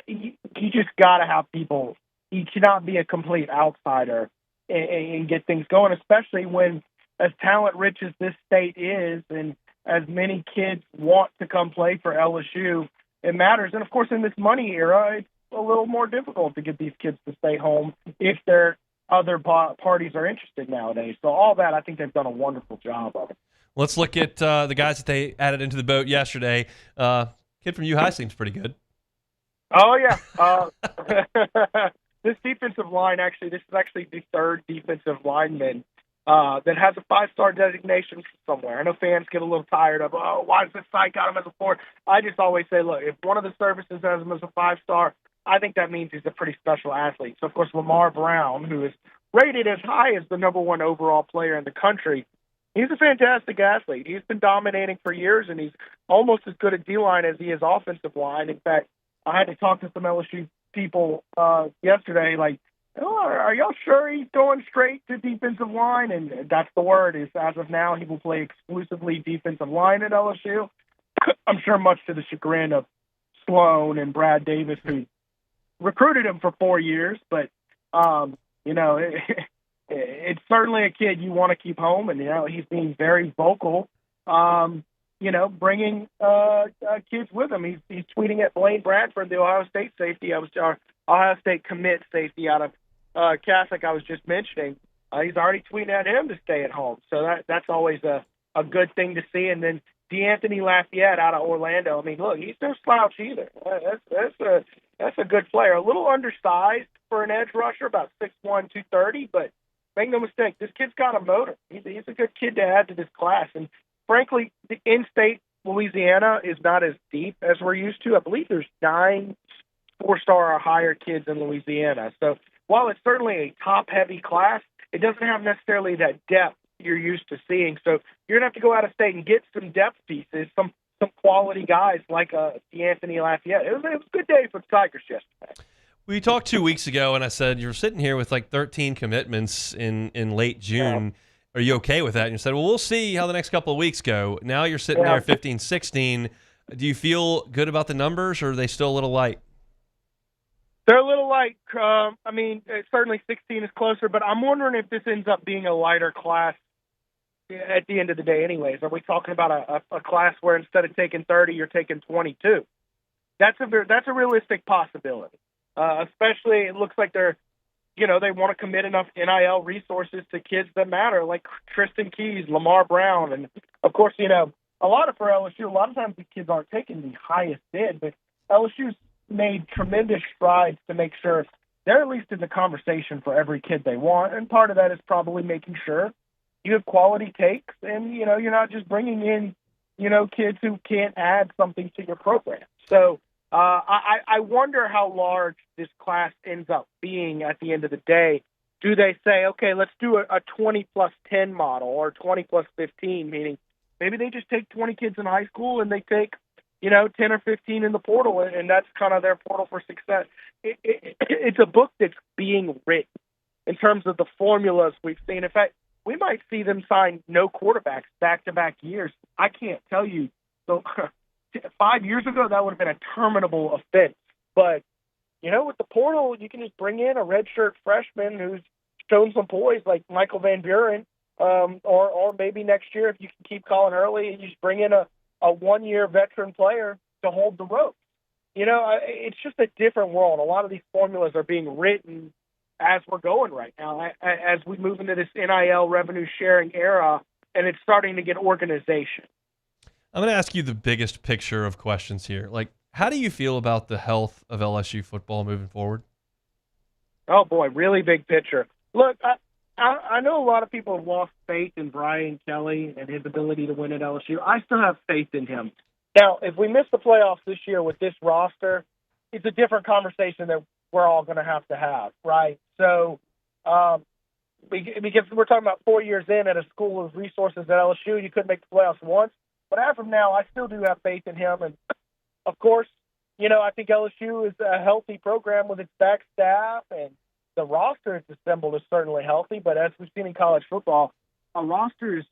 you just got to have people. You cannot be a complete outsider and get things going, especially when as talent-rich as this state is and as many kids want to come play for LSU, it matters. And, of course, in this money era, it's a little more difficult to get these kids to stay home if their other parties are interested nowadays. So all that, I think they've done a wonderful job of it. Let's look at the guys that they added into the boat yesterday. Kid from U-High seems pretty good. Oh, yeah. This defensive line, this is actually the third defensive lineman that has a 5-star designation somewhere. I know fans get a little tired of, why does this site got him as a 4? I just always say, look, if one of the services has him as a 5-star, I think that means he's a pretty special athlete. So, of course, Lamar Brown, who is rated as high as the #1 overall player in the country, he's a fantastic athlete. He's been dominating for years, and he's almost as good at D-line as he is offensive line. In fact, I had to talk to some LSU people yesterday, like, are y'all sure he's going straight to defensive line? And that's the word, is as of now, he will play exclusively defensive line at LSU. I'm sure much to the chagrin of Sloan and Brad Davis, who recruited him for 4 years. But, it's certainly a kid you want to keep home, and, he's being very vocal, bringing kids with him. He's tweeting at Blaine Bradford, the Ohio State safety. Our Ohio State commit safety out of Catholic I was just mentioning. He's already tweeting at him to stay at home. So that's always a good thing to see. And then DeAnthony Lafayette out of Orlando. I mean, look, he's no slouch either. That's a good player. A little undersized for an edge rusher, about 6'1", 230, but make no mistake, this kid's got a motor. He's a good kid to add to this class. And frankly, the in-state Louisiana is not as deep as we're used to. I believe there's 9 4-star or higher kids in Louisiana. So while it's certainly a top-heavy class, it doesn't have necessarily that depth you're used to seeing. So you're going to have to go out of state and get some depth pieces, some quality guys like DeAnthony Lafayette. It was a good day for the Tigers yesterday. We talked 2 weeks ago, and I said, you're sitting here with like 13 commitments in late June. Yeah. Are you okay with that? And you said, well, we'll see how the next couple of weeks go. Now you're sitting there 15, 16. Do you feel good about the numbers, or are they still a little light? They're a little light. Certainly 16 is closer, but I'm wondering if this ends up being a lighter class at the end of the day anyways. Are we talking about a class where instead of taking 30, you're taking 22? That's a realistic possibility, especially it looks like they want to commit enough NIL resources to kids that matter, like Tristan Keys, Lamar Brown, and, of course, for LSU, a lot of times these kids aren't taking the highest bid, but LSU's made tremendous strides to make sure they're at least in the conversation for every kid they want, and part of that is probably making sure you have quality takes and, you're not just bringing in, kids who can't add something to your program. So I wonder how large this class ends up being at the end of the day. Do they say, okay, let's do a 20 plus 10 model or 20 plus 15, meaning maybe they just take 20 kids in high school and they take, 10 or 15 in the portal, and that's kind of their portal for success. It's a book that's being written in terms of the formulas we've seen. In fact, we might see them sign no quarterbacks back-to-back years. I can't tell you. So 5 years ago, that would have been a terminable offense. But, with the portal, you can just bring in a redshirt freshman who's shown some poise like Michael Van Buren, or maybe next year if you can keep Colin Hurley and you just bring in a 1-year veteran player to hold the rope. It's just a different world. A lot of these formulas are being written as we're going right now, as we move into this NIL revenue sharing era, and it's starting to get organization. I'm going to ask you the biggest picture of questions here. Like, how do you feel about the health of LSU football moving forward? Oh, boy, really big picture. Look, I know a lot of people have lost faith in Brian Kelly and his ability to win at LSU. I still have faith in him. Now, if we miss the playoffs this year with this roster, it's a different conversation that we're all going to have, right? So, because we're talking about 4 years in at a school of resources at LSU, you couldn't make the playoffs once. But as of now, I still do have faith in him. And, of course, I think LSU is a healthy program with its back staff, and the roster it's assembled is certainly healthy. But as we've seen in college football, a roster is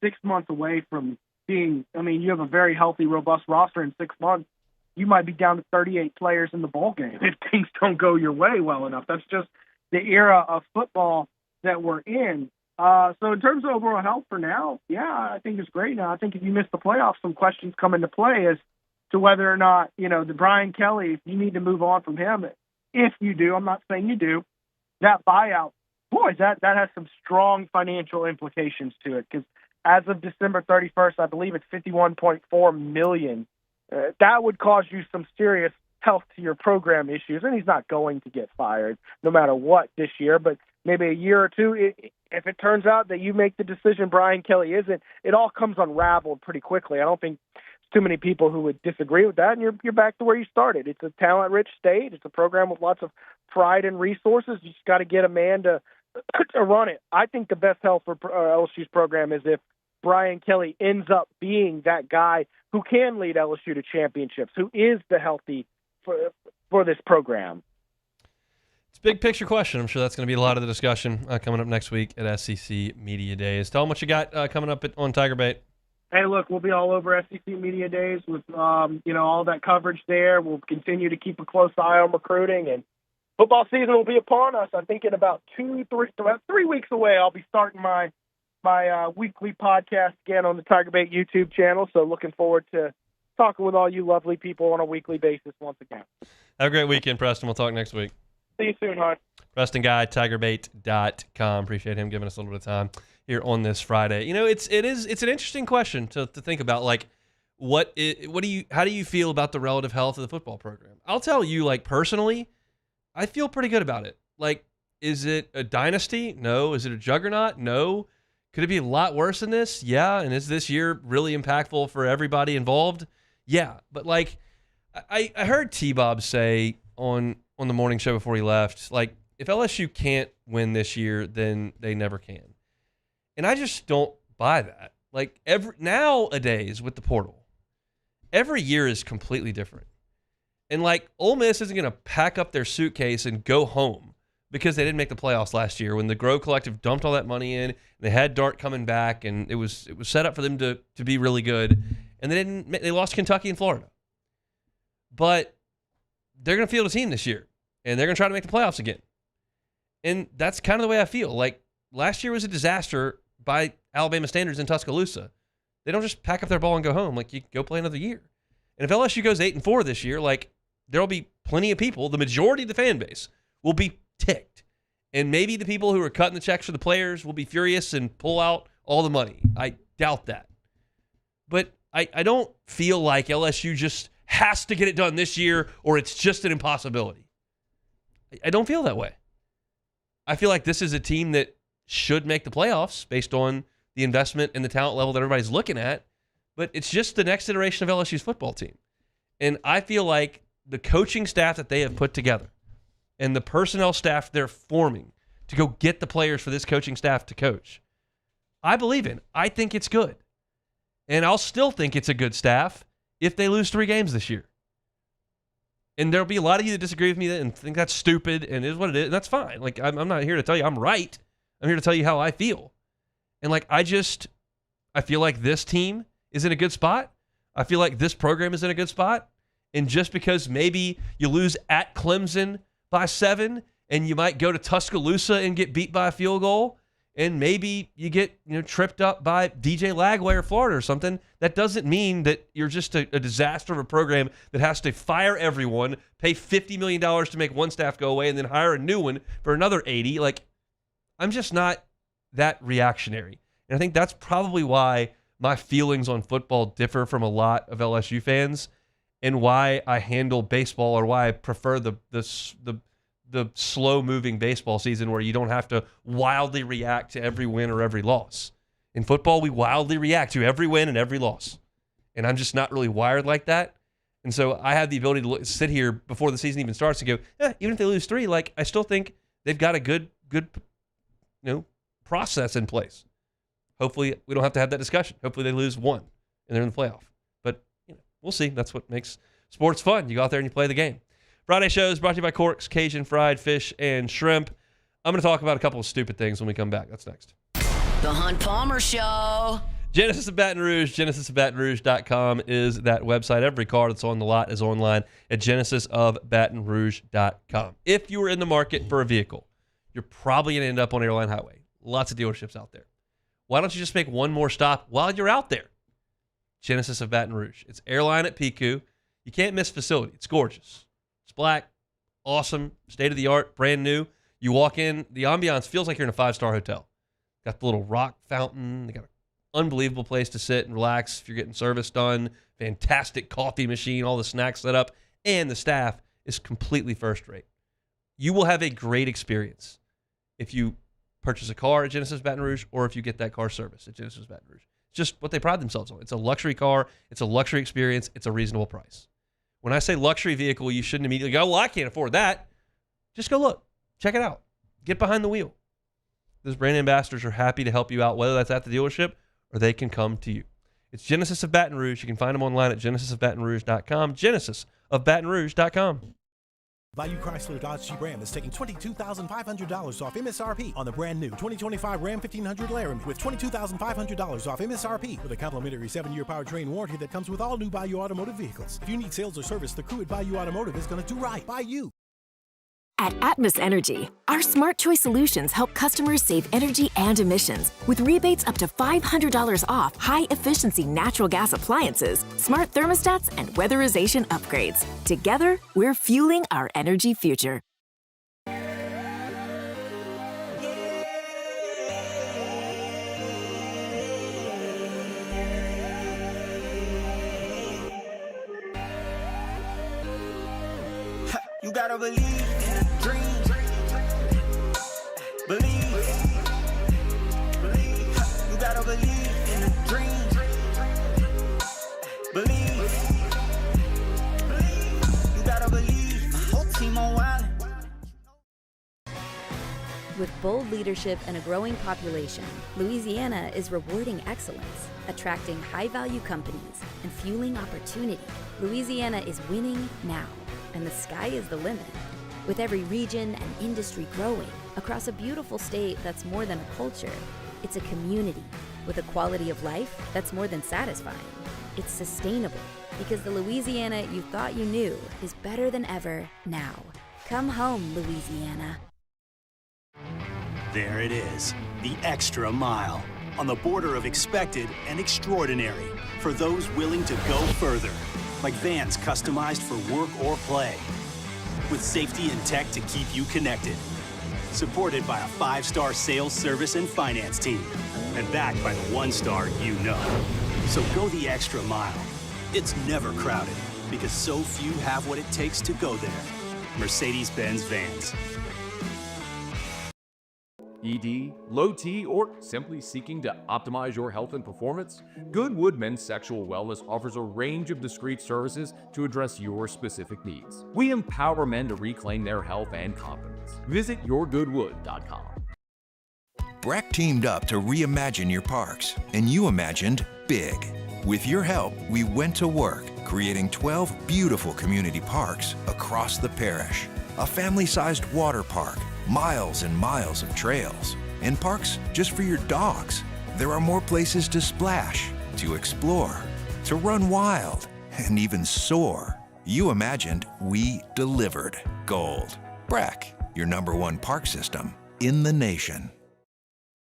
6 months away from being, you have a very healthy, robust roster in 6 months. You might be down to 38 players in the bowl game if things don't go your way well enough. That's just the era of football that we're in. So in terms of overall health for now, yeah, I think it's great now. I think if you miss the playoffs, some questions come into play as to whether or not, the Brian Kelly, if you need to move on from him. If you do, I'm not saying you do, that buyout, boy, that has some strong financial implications to it, because as of December 31st, I believe it's $51.4 million. That would cause you some serious health to your program issues, and he's not going to get fired no matter what this year, but maybe a year or two, if it turns out that you make the decision Brian Kelly isn't, it all comes unraveled pretty quickly. I don't think there's too many people who would disagree with that, and you're back to where you started. It's a talent-rich state. It's a program with lots of pride and resources. You just got to get a man to run it. I think the best health for LSU's program is if Brian Kelly ends up being that guy who can lead LSU to championships, who is the healthy for this program. It's a big picture question. I'm sure that's going to be a lot of the discussion coming up next week at SEC Media Days. Tell them what you got coming up on Tiger Bait. Hey, look, we'll be all over SEC Media Days with all that coverage there. We'll continue to keep a close eye on recruiting, and football season will be upon us. I think in about 3 weeks away, I'll be starting my weekly podcast again on the Tiger Bait YouTube channel. So looking forward to talking with all you lovely people on a weekly basis once again. Have a great weekend, Preston. We'll talk next week. See you soon, hon. Preston Guy, tigerbait.com. Appreciate him giving us a little bit of time here on this Friday. It's an interesting question to think about. Like, how do you feel about the relative health of the football program? I'll tell you, like, personally, I feel pretty good about it. Like, is it a dynasty? No. Is it a juggernaut? No. Could it be a lot worse than this? Yeah. And is this year really impactful for everybody involved? Yeah. But, like, I heard T-Bob say on the morning show before he left, like, if LSU can't win this year, then they never can. And I just don't buy that. Like, nowadays with the portal, every year is completely different. And, like, Ole Miss isn't going to pack up their suitcase and go home because they didn't make the playoffs last year when the Grove Collective dumped all that money in. They had Dart coming back, and it was set up for them to be really good. And they lost Kentucky and Florida. But they're going to field a team this year, and they're going to try to make the playoffs again. And that's kind of the way I feel. Like, last year was a disaster by Alabama standards in Tuscaloosa. They don't just pack up their ball and go home. Like, you go play another year. And if LSU goes 8-4 this year, like, there'll be plenty of people, the majority of the fan base will be ticked. And maybe the people who are cutting the checks for the players will be furious and pull out all the money. I doubt that. But I don't feel like LSU just has to get it done this year or it's just an impossibility. I don't feel that way. I feel like this is a team that should make the playoffs based on the investment and the talent level that everybody's looking at, but it's just the next iteration of LSU's football team. And I feel like the coaching staff that they have put together and the personnel staff they're forming to go get the players for this coaching staff to coach, I believe in. I think it's good. And I'll still think it's a good staff if they lose 3 games this year. And there'll be a lot of you that disagree with me and think that's stupid and is what it is. And that's fine. Like, I'm not here to tell you I'm right. I'm here to tell you how I feel. And, like, I feel like this team is in a good spot. I feel like this program is in a good spot. And just because maybe you lose at Clemson by 7 and you might go to Tuscaloosa and get beat by a field goal, and maybe you get tripped up by DJ Lagway or Florida or something. That doesn't mean that you're just a disaster of a program that has to fire everyone, pay $50 million to make one staff go away, and then hire a new one for another 80. Like, I'm just not that reactionary. And I think that's probably why my feelings on football differ from a lot of LSU fans, and why I handle baseball, or why I prefer the slow-moving baseball season where you don't have to wildly react to every win or every loss. In football, we wildly react to every win and every loss. And I'm just not really wired like that. And so I have the ability to sit here before the season even starts and go, even if they lose 3, like, I still think they've got a good process in place. Hopefully we don't have to have that discussion. Hopefully they lose 1 and they're in the playoff. But we'll see. That's what makes sports fun. You go out there and you play the game. Friday show is brought to you by Cork's Cajun Fried Fish and Shrimp. I'm going to talk about a couple of stupid things when we come back. That's next. The Hunt Palmer Show. Genesis of Baton Rouge, genesisofbatonrouge.com is that website. Every car that's on the lot is online at genesisofbatonrouge.com. If you were in the market for a vehicle, you're probably going to end up on Airline Highway. Lots of dealerships out there. Why don't you just make one more stop while you're out there? Genesis of Baton Rouge. It's Airline at Pico. You can't miss facility. It's gorgeous. It's black, awesome, state-of-the-art, brand new. You walk in, the ambiance feels like you're in a 5-star hotel. Got the little rock fountain. They got an unbelievable place to sit and relax if you're getting service done. Fantastic coffee machine, all the snacks set up, and the staff is completely first rate. You will have a great experience if you purchase a car at Genesis Baton Rouge, or if you get that car service at Genesis Baton Rouge. It's just what they pride themselves on. It's a luxury car. It's a luxury experience. It's a reasonable price. When I say luxury vehicle, you shouldn't immediately go, well, I can't afford that. Just go look. Check it out. Get behind the wheel. Those brand ambassadors are happy to help you out, whether that's at the dealership or they can come to you. It's Genesis of Baton Rouge. You can find them online at genesisofbatonrouge.com, genesisofbatonrouge.com. Value Chrysler Dodge Jeep Ram is taking $22,500 off MSRP on the brand new 2025 Ram 1500 Laramie with $22,500 off MSRP with a complimentary 7-year powertrain warranty that comes with all new Bayou Automotive vehicles. If you need sales or service, the crew at Bayou Automotive is going to do right by you. At Atmos Energy, our Smart Choice solutions help customers save energy and emissions with rebates up to $500 off high-efficiency natural gas appliances, smart thermostats, and weatherization upgrades. Together, we're fueling our energy future. You gotta believe in a dream. Believe. You gotta believe in a dream. Believe. You gotta believe. My whole team on wild. With bold leadership and a growing population, Louisiana is rewarding excellence, attracting high-value companies, and fueling opportunity. Louisiana is winning now, and the sky is the limit. With every region and industry growing across a beautiful state that's more than a culture, it's a community with a quality of life that's more than satisfying. It's sustainable because the Louisiana you thought you knew is better than ever now. Come home, Louisiana. There it is, the extra mile, on the border of expected and extraordinary for those willing to go further, like vans customized for work or play, with safety and tech to keep you connected, supported by a 5-star sales, service, and finance team, and backed by the 1-star you know. So go the extra mile. It's never crowded because so few have what it takes to go there. Mercedes-Benz Vans. ED, low T, or simply seeking to optimize your health and performance? Goodwood Men's Sexual Wellness offers a range of discreet services to address your specific needs. We empower men to reclaim their health and confidence. Visit yourgoodwood.com. Breck teamed up to reimagine your parks, and you imagined big. With your help, we went to work, creating 12 beautiful community parks across the parish. A family-sized water park, miles and miles of trails, and parks just for your dogs. There are more places to splash, to explore, to run wild, and even soar. You imagined, we delivered. Gold. Breck. your #1 park system in the nation.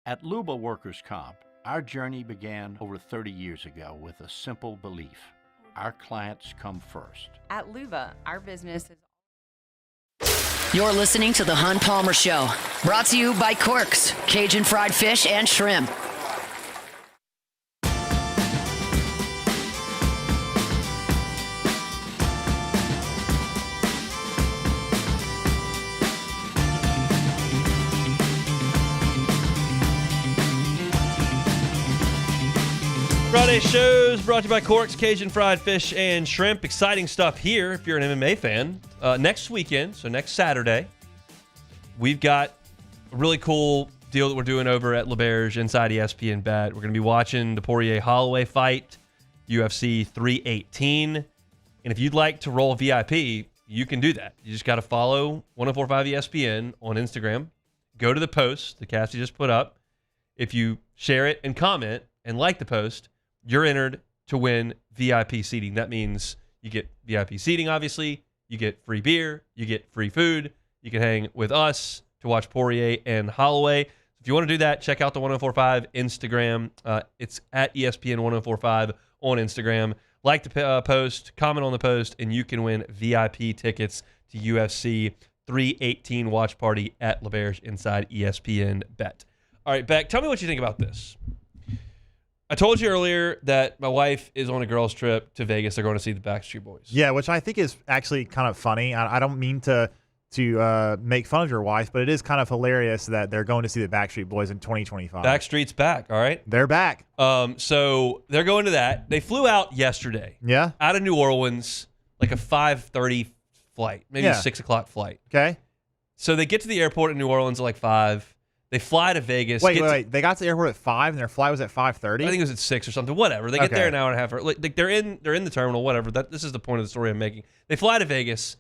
At Luba Workers' Comp, our journey began over 30 years ago with a simple belief. Our clients come first. At Luba, our business is... You're listening to The Hunt Palmer Show, brought to you by Corks, Cajun fried fish and shrimp. Friday shows brought to you by Corks, Cajun fried fish and shrimp. Exciting stuff here if you're an MMA fan. Next weekend, so next Saturday, we've got a really cool deal that we're doing over at LeBerge inside ESPN Bet. We're going to be watching the Poirier-Holloway fight, UFC 318. And if you'd like to roll VIP, you can do that. You just got to follow 1045 ESPN on Instagram. Go to the post the Cassie just put up. If you share it and comment and like the post, you're entered to win VIP seating. That means you get VIP seating, obviously. You get free beer. You get free food. You can hang with us to watch Poirier and Holloway. If you want to do that, check out the 1045 Instagram. It's at ESPN 1045 on Instagram. Like the post, comment on the post, and you can win VIP tickets to UFC 318 watch party at LeBerge inside ESPN Bet. All right, Beck, tell me what you think about this. I told you earlier that my wife is on a girls' trip to Vegas. They're going to see the Backstreet Boys. Yeah, which I think is actually kind of funny. I don't mean to make fun of your wife, but it is kind of hilarious that they're going to see the Backstreet Boys in 2025. Backstreet's back, all right? They're back. So they're going to that. They flew out yesterday. Yeah? Out of New Orleans, like a 5:30 flight, maybe a 6 o'clock flight. Okay. So they get to the airport in New Orleans at like 5. They fly to Vegas. Wait. They got to the airport at 5 and their flight was at 5:30? I think it was at 6 or something. Whatever. They get there an hour and a half. Like they're in the terminal, whatever. This is the point of the story I'm making. They fly to Vegas.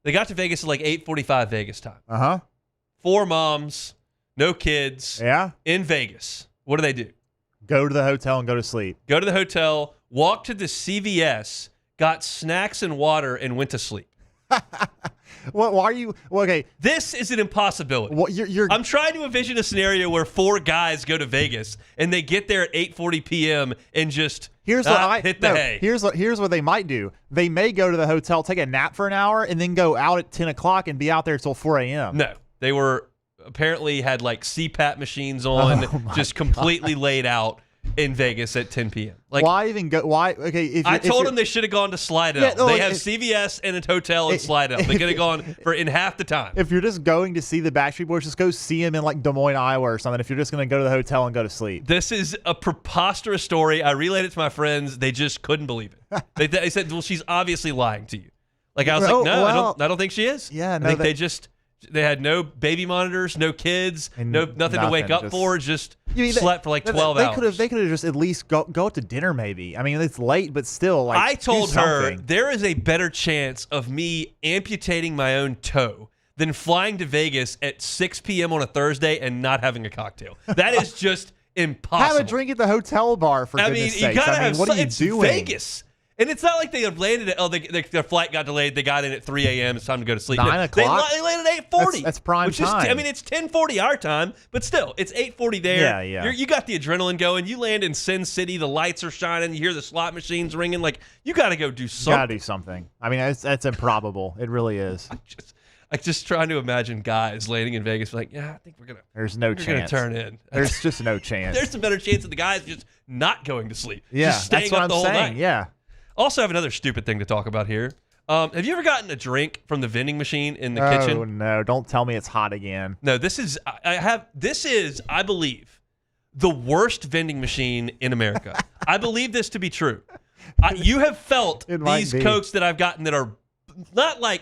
They got to Vegas at like 8:45 Vegas time. Uh-huh. 4 moms, no kids. Yeah. In Vegas. What do they do? Go to the hotel and go to sleep. Go to the hotel, walk to the CVS, got snacks and water, and went to sleep. Why are you okay? This is an impossibility. Well, you're I'm trying to envision a scenario where 4 guys go to Vegas and they get there at 8:40 p.m. and just hit the hay. Here's what they might do. They may go to the hotel, take a nap for an hour, and then go out at 10 o'clock and be out there till 4 a.m. No, they were apparently had like CPAP machines on, just completely laid out in Vegas at 10 p.m. Like, why even go? Why? Okay, I told them they should have gone to Slidell. Yeah, no, they have CVS and a hotel in Slidell. They could have gone in half the time. If you're just going to see the Backstreet Boys, just go see them in like Des Moines, Iowa or something. If you're just going to go to the hotel and go to sleep. This is a preposterous story. I relayed it to my friends. They just couldn't believe it. They said, well, she's obviously lying to you. Like, I was like, no, I don't think she is. Yeah, no, I think they had no baby monitors, no kids, nothing to wake up for, just slept for like 12 hours. They could have just at least go out to dinner maybe. I mean, it's late, but still. Like, I told her there is a better chance of me amputating my own toe than flying to Vegas at 6 p.m. on a Thursday and not having a cocktail. That is just impossible. Have a drink at the hotel bar, for goodness sakes. You gotta have what are you doing? Vegas. And it's not like they have landed at, their flight got delayed. They got in at 3 a.m. It's time to go to sleep. 9 o'clock? They landed at 8:40. That's prime time. It's 10:40 our time, but still, it's 8:40 there. Yeah. You got the adrenaline going. You land in Sin City. The lights are shining. You hear the slot machines ringing. Like, you got to go do something. You got to do something. I mean, that's improbable. It really is. I'm just trying to imagine guys landing in Vegas like, yeah, I think we're gonna. There's no chance. Turn in. There's just no chance. There's a better chance of the guys just not going to sleep. Yeah, just staying that's what up the I'm whole saying. night. Yeah. Also, have another stupid thing to talk about here. Have you ever gotten a drink from the vending machine in the kitchen? Oh no! Don't tell me it's hot again. No, this is I believe the worst vending machine in America. I believe this to be true. You have felt these Cokes that I've gotten that are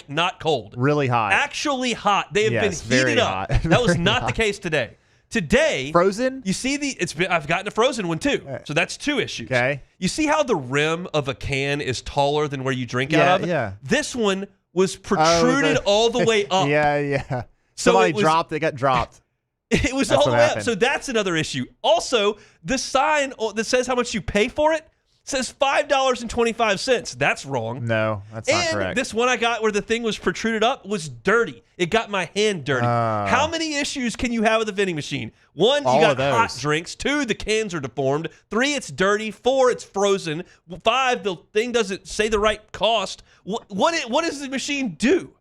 not cold, really hot, actually hot. They have been heated up. That was not the case today. Today, frozen. You see I've gotten a frozen one too, so that's 2 issues. Okay. You see how the rim of a can is taller than where you drink out of? Yeah. This one was protruded all the way up. Yeah. So Somebody dropped. They got dropped. It was all the way up. So that's another issue. Also, the sign that says how much you pay for it says $5.25. That's wrong. No, that's not and correct. This one I got where the thing was protruded up was dirty. It got my hand dirty. How many issues can you have with a vending machine? 1, you got hot drinks. 2, the cans are deformed. 3, it's dirty. 4, it's frozen. 5, the thing doesn't say the right cost. What does the machine do?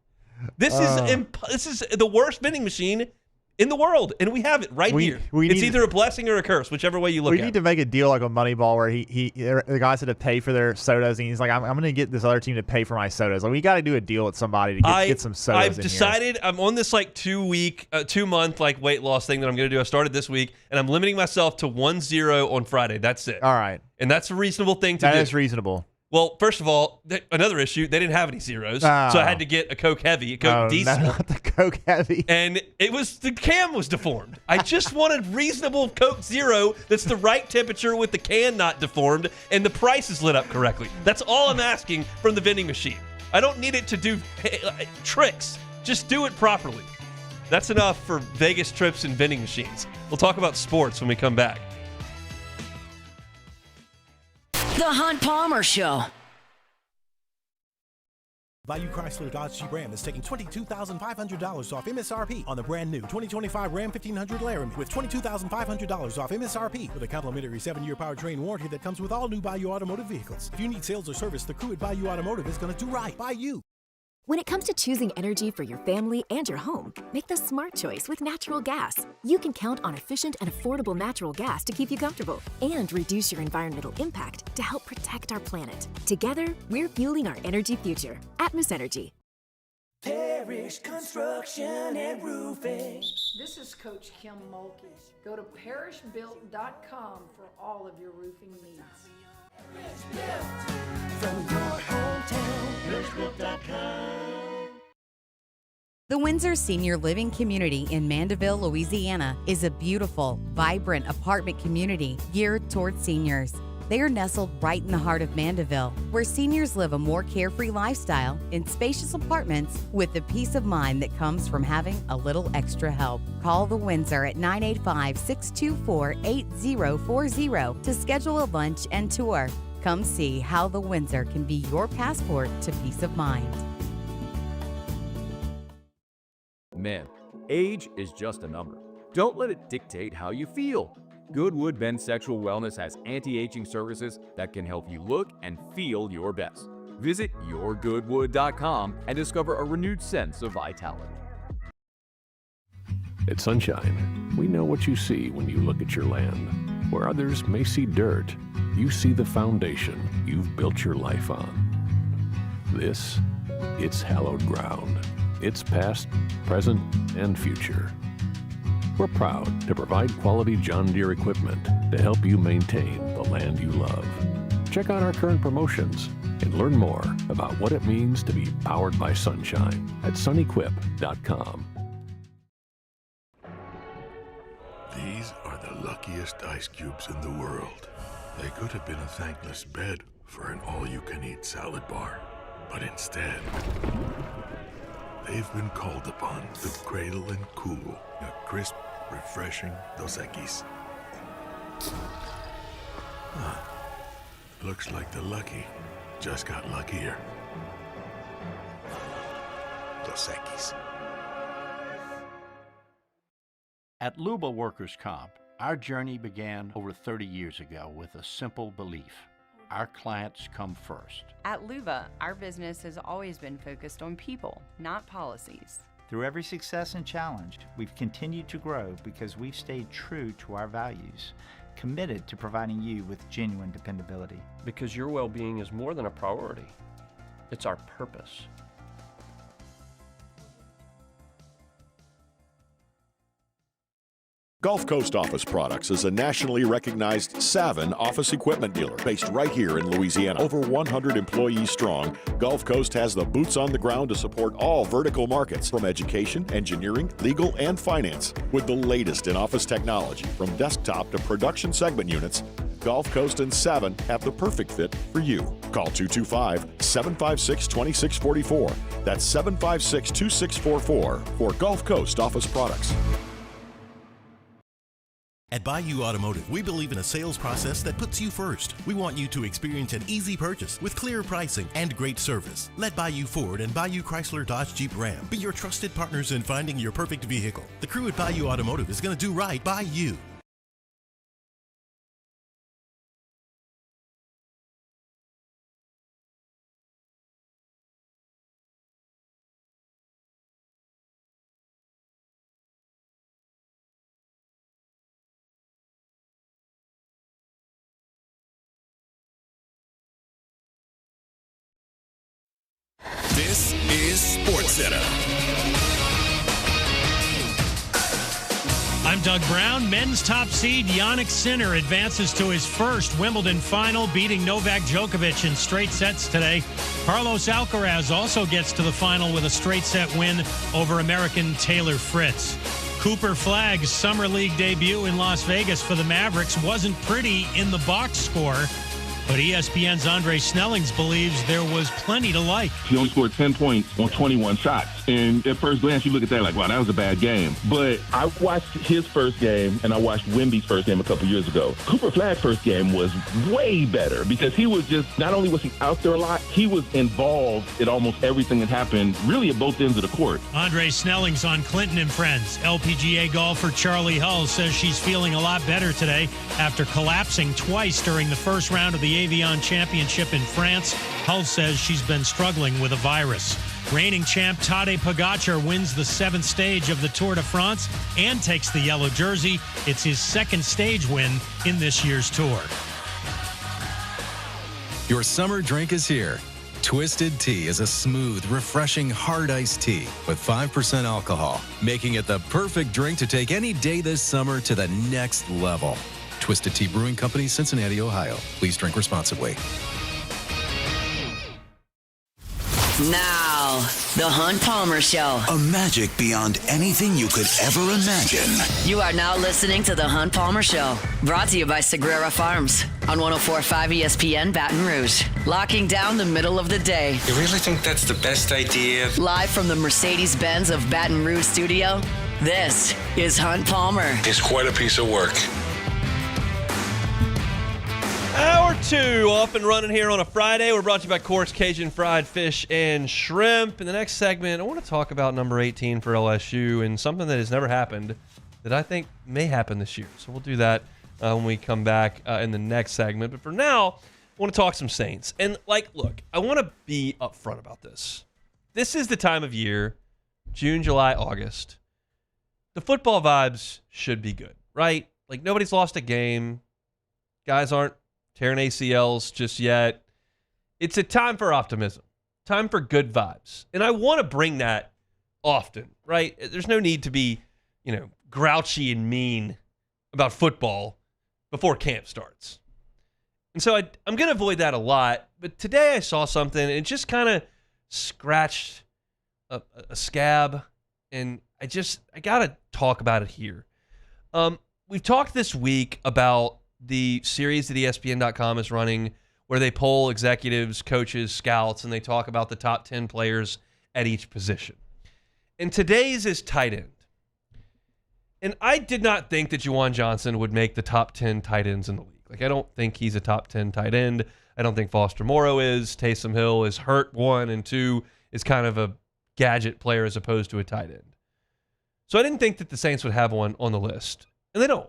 This is the worst vending machine in the world, and we have it here. It's either a blessing or a curse, whichever way you look at it. We need to make a deal like a Moneyball where the guys had to pay for their sodas, and he's like, I'm going to get this other team to pay for my sodas. Like, we got to do a deal with somebody to get some sodas I've decided I'm on this like 2-month like weight loss thing that I'm going to do. I started this week, and I'm limiting myself to 1-0 on Friday. That's it. All right. And that's a reasonable thing to do. That is reasonable. Well, first of all, another issue, they didn't have any zeros, so I had to get a Coke Heavy, a Coke Diesel. Not the Coke Heavy. And the can was deformed. I just wanted reasonable Coke Zero that's the right temperature with the can not deformed and the price is lit up correctly. That's all I'm asking from the vending machine. I don't need it to do tricks. Just do it properly. That's enough for Vegas trips and vending machines. We'll talk about sports when we come back. The Hunt Palmer Show. Value Chrysler Dodge Jeep Ram is taking $22,500 off MSRP on the brand new 2025 Ram 1500 Laramie with $22,500 off MSRP with a complimentary 7-year powertrain warranty that comes with all new Value Automotive vehicles. If you need sales or service, the crew at Value Automotive is going to do right by you. When it comes to choosing energy for your family and your home, make the smart choice with natural gas. You can count on efficient and affordable natural gas to keep you comfortable and reduce your environmental impact to help protect our planet. Together, we're fueling our energy future. Atmos Energy. Parish Construction and Roofing. This is Coach Kim Mulkey. Go to parishbuilt.com for all of your roofing needs. From your hometown, parishbuilt.com. The Windsor Senior Living Community in Mandeville, Louisiana is a beautiful, vibrant apartment community geared toward seniors. They are nestled right in the heart of Mandeville, where seniors live a more carefree lifestyle in spacious apartments with the peace of mind that comes from having a little extra help. Call the Windsor at 985-624-8040 to schedule a lunch and tour. Come see how the Windsor can be your passport to peace of mind. Men, age is just a number. Don't let it dictate how you feel. Goodwood Men's Sexual Wellness has anti-aging services that can help you look and feel your best. Visit yourgoodwood.com and discover a renewed sense of vitality. At Sunshine, we know what you see when you look at your land. Where others may see dirt, you see the foundation you've built your life on. This, it's hallowed ground. It's past, present, and future. We're proud to provide quality John Deere equipment to help you maintain the land you love. Check out our current promotions and learn more about what it means to be powered by sunshine at sunequip.com. These are the luckiest ice cubes in the world. They could have been a thankless bed for an all-you-can-eat salad bar. But instead, they've been called upon to cradle and cool a crisp, refreshing Dos Equis. Looks like the lucky just got luckier. Dos Equis. At Luba Workers' Comp, our journey began over 30 years ago with a simple belief. Our clients come first. At Luba, our business has always been focused on people, not policies. Through every success and challenge, we've continued to grow because we've stayed true to our values, committed to providing you with genuine dependability. Because your well-being is more than a priority. It's our purpose. Gulf Coast Office Products is a nationally recognized Savin office equipment dealer based right here in Louisiana. Over 100 employees strong, Gulf Coast has the boots on the ground to support all vertical markets, from education, engineering, legal, and finance. With the latest in office technology, from desktop to production segment units, Gulf Coast and Savin have the perfect fit for you. Call 225-756-2644. That's 756-2644 for Gulf Coast Office Products. At Bayou Automotive, we believe in a sales process that puts you first. We want you to experience an easy purchase with clear pricing and great service. Let Bayou Ford and Bayou Chrysler Dodge Jeep Ram be your trusted partners in finding your perfect vehicle. The crew at Bayou Automotive is going to do right by you. This is SportsCenter. I'm Doug Brown. Men's top seed Jannik Sinner advances to his first Wimbledon final, beating Novak Djokovic in straight sets today. Carlos Alcaraz also gets to the final with a straight set win over American Taylor Fritz. Cooper Flagg's Summer League debut in Las Vegas for the Mavericks wasn't pretty in the box score, but ESPN's Andre Snellings believes there was plenty to like. He only scored 10 points on 21 shots. And at first glance, you look at that like, wow, that was a bad game. But I watched his first game, and I watched Wemby's first game a couple years ago. Cooper Flagg's first game was way better because he was just, not only was he out there a lot, he was involved in almost everything that happened, really at both ends of the court. Andre Snellings on Clinton and Friends. LPGA golfer Charlie Hull says she's feeling a lot better today after collapsing twice during the first round of the Avion Championship in France. Hull says she's been struggling with a virus. Reigning champ Tadej Pogacar wins the 7th stage of the Tour de France and takes the yellow jersey. It's his second stage win in this year's Tour. Your summer drink is here. Twisted Tea is a smooth, refreshing, hard iced tea with 5% alcohol, making it the perfect drink to take any day this summer to the next level. Twisted Tea Brewing Company, Cincinnati, Ohio. Please drink responsibly. Now, the Hunt Palmer Show. A magic beyond anything you could ever imagine. You are now listening to the Hunt Palmer Show, brought to you by Sagrera Farms on 104.5 ESPN Baton Rouge. Locking down the middle of the day. You really think that's the best idea? Live from the Mercedes-Benz of Baton Rouge studio, this is Hunt Palmer. It's quite a piece of work. Hour 2 off and running here on a Friday. We're brought to you by Cork's Cajun Fried Fish and Shrimp. In the next segment, I want to talk about number 18 for LSU and something that has never happened that I think may happen this year. So we'll do that when we come back in the next segment. But for now, I want to talk some Saints. And, look, I want to be upfront about this. This is the time of year, June, July, August. The football vibes should be good, right? Nobody's lost a game. Guys aren't tearing ACLs just yet. It's a time for optimism, time for good vibes. And I want to bring that often, right? There's no need to be, grouchy and mean about football before camp starts. And so I'm going to avoid that a lot. But today I saw something and it just kind of scratched a scab. And I got to talk about it here. We've talked this week about the series that ESPN.com is running where they poll executives, coaches, scouts, and they talk about the top 10 players at each position. And today's is tight end. And I did not think that Juwan Johnson would make the top 10 tight ends in the league. I don't think he's a top 10 tight end. I don't think Foster Moreau is. Taysom Hill is hurt, 1, and 2 is kind of a gadget player as opposed to a tight end. So I didn't think that the Saints would have one on the list. And they don't.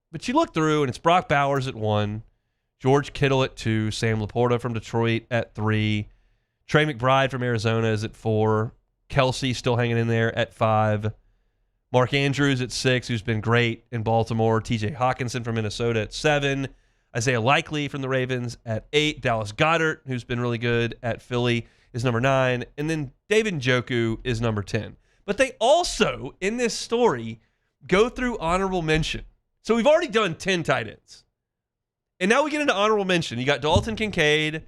But you look through, and it's Brock Bowers at 1, George Kittle at 2, Sam Laporta from Detroit at 3, Trey McBride from Arizona is at 4, Kelsey still hanging in there at 5, Mark Andrews at 6, who's been great in Baltimore, TJ Hawkinson from Minnesota at 7, Isaiah Likely from the Ravens at 8, Dallas Goedert, who's been really good at Philly, is number 9, and then David Njoku is number 10. But they also, in this story, go through honorable mention. So we've already done 10 tight ends. And now we get into honorable mention. You got Dalton Kincaid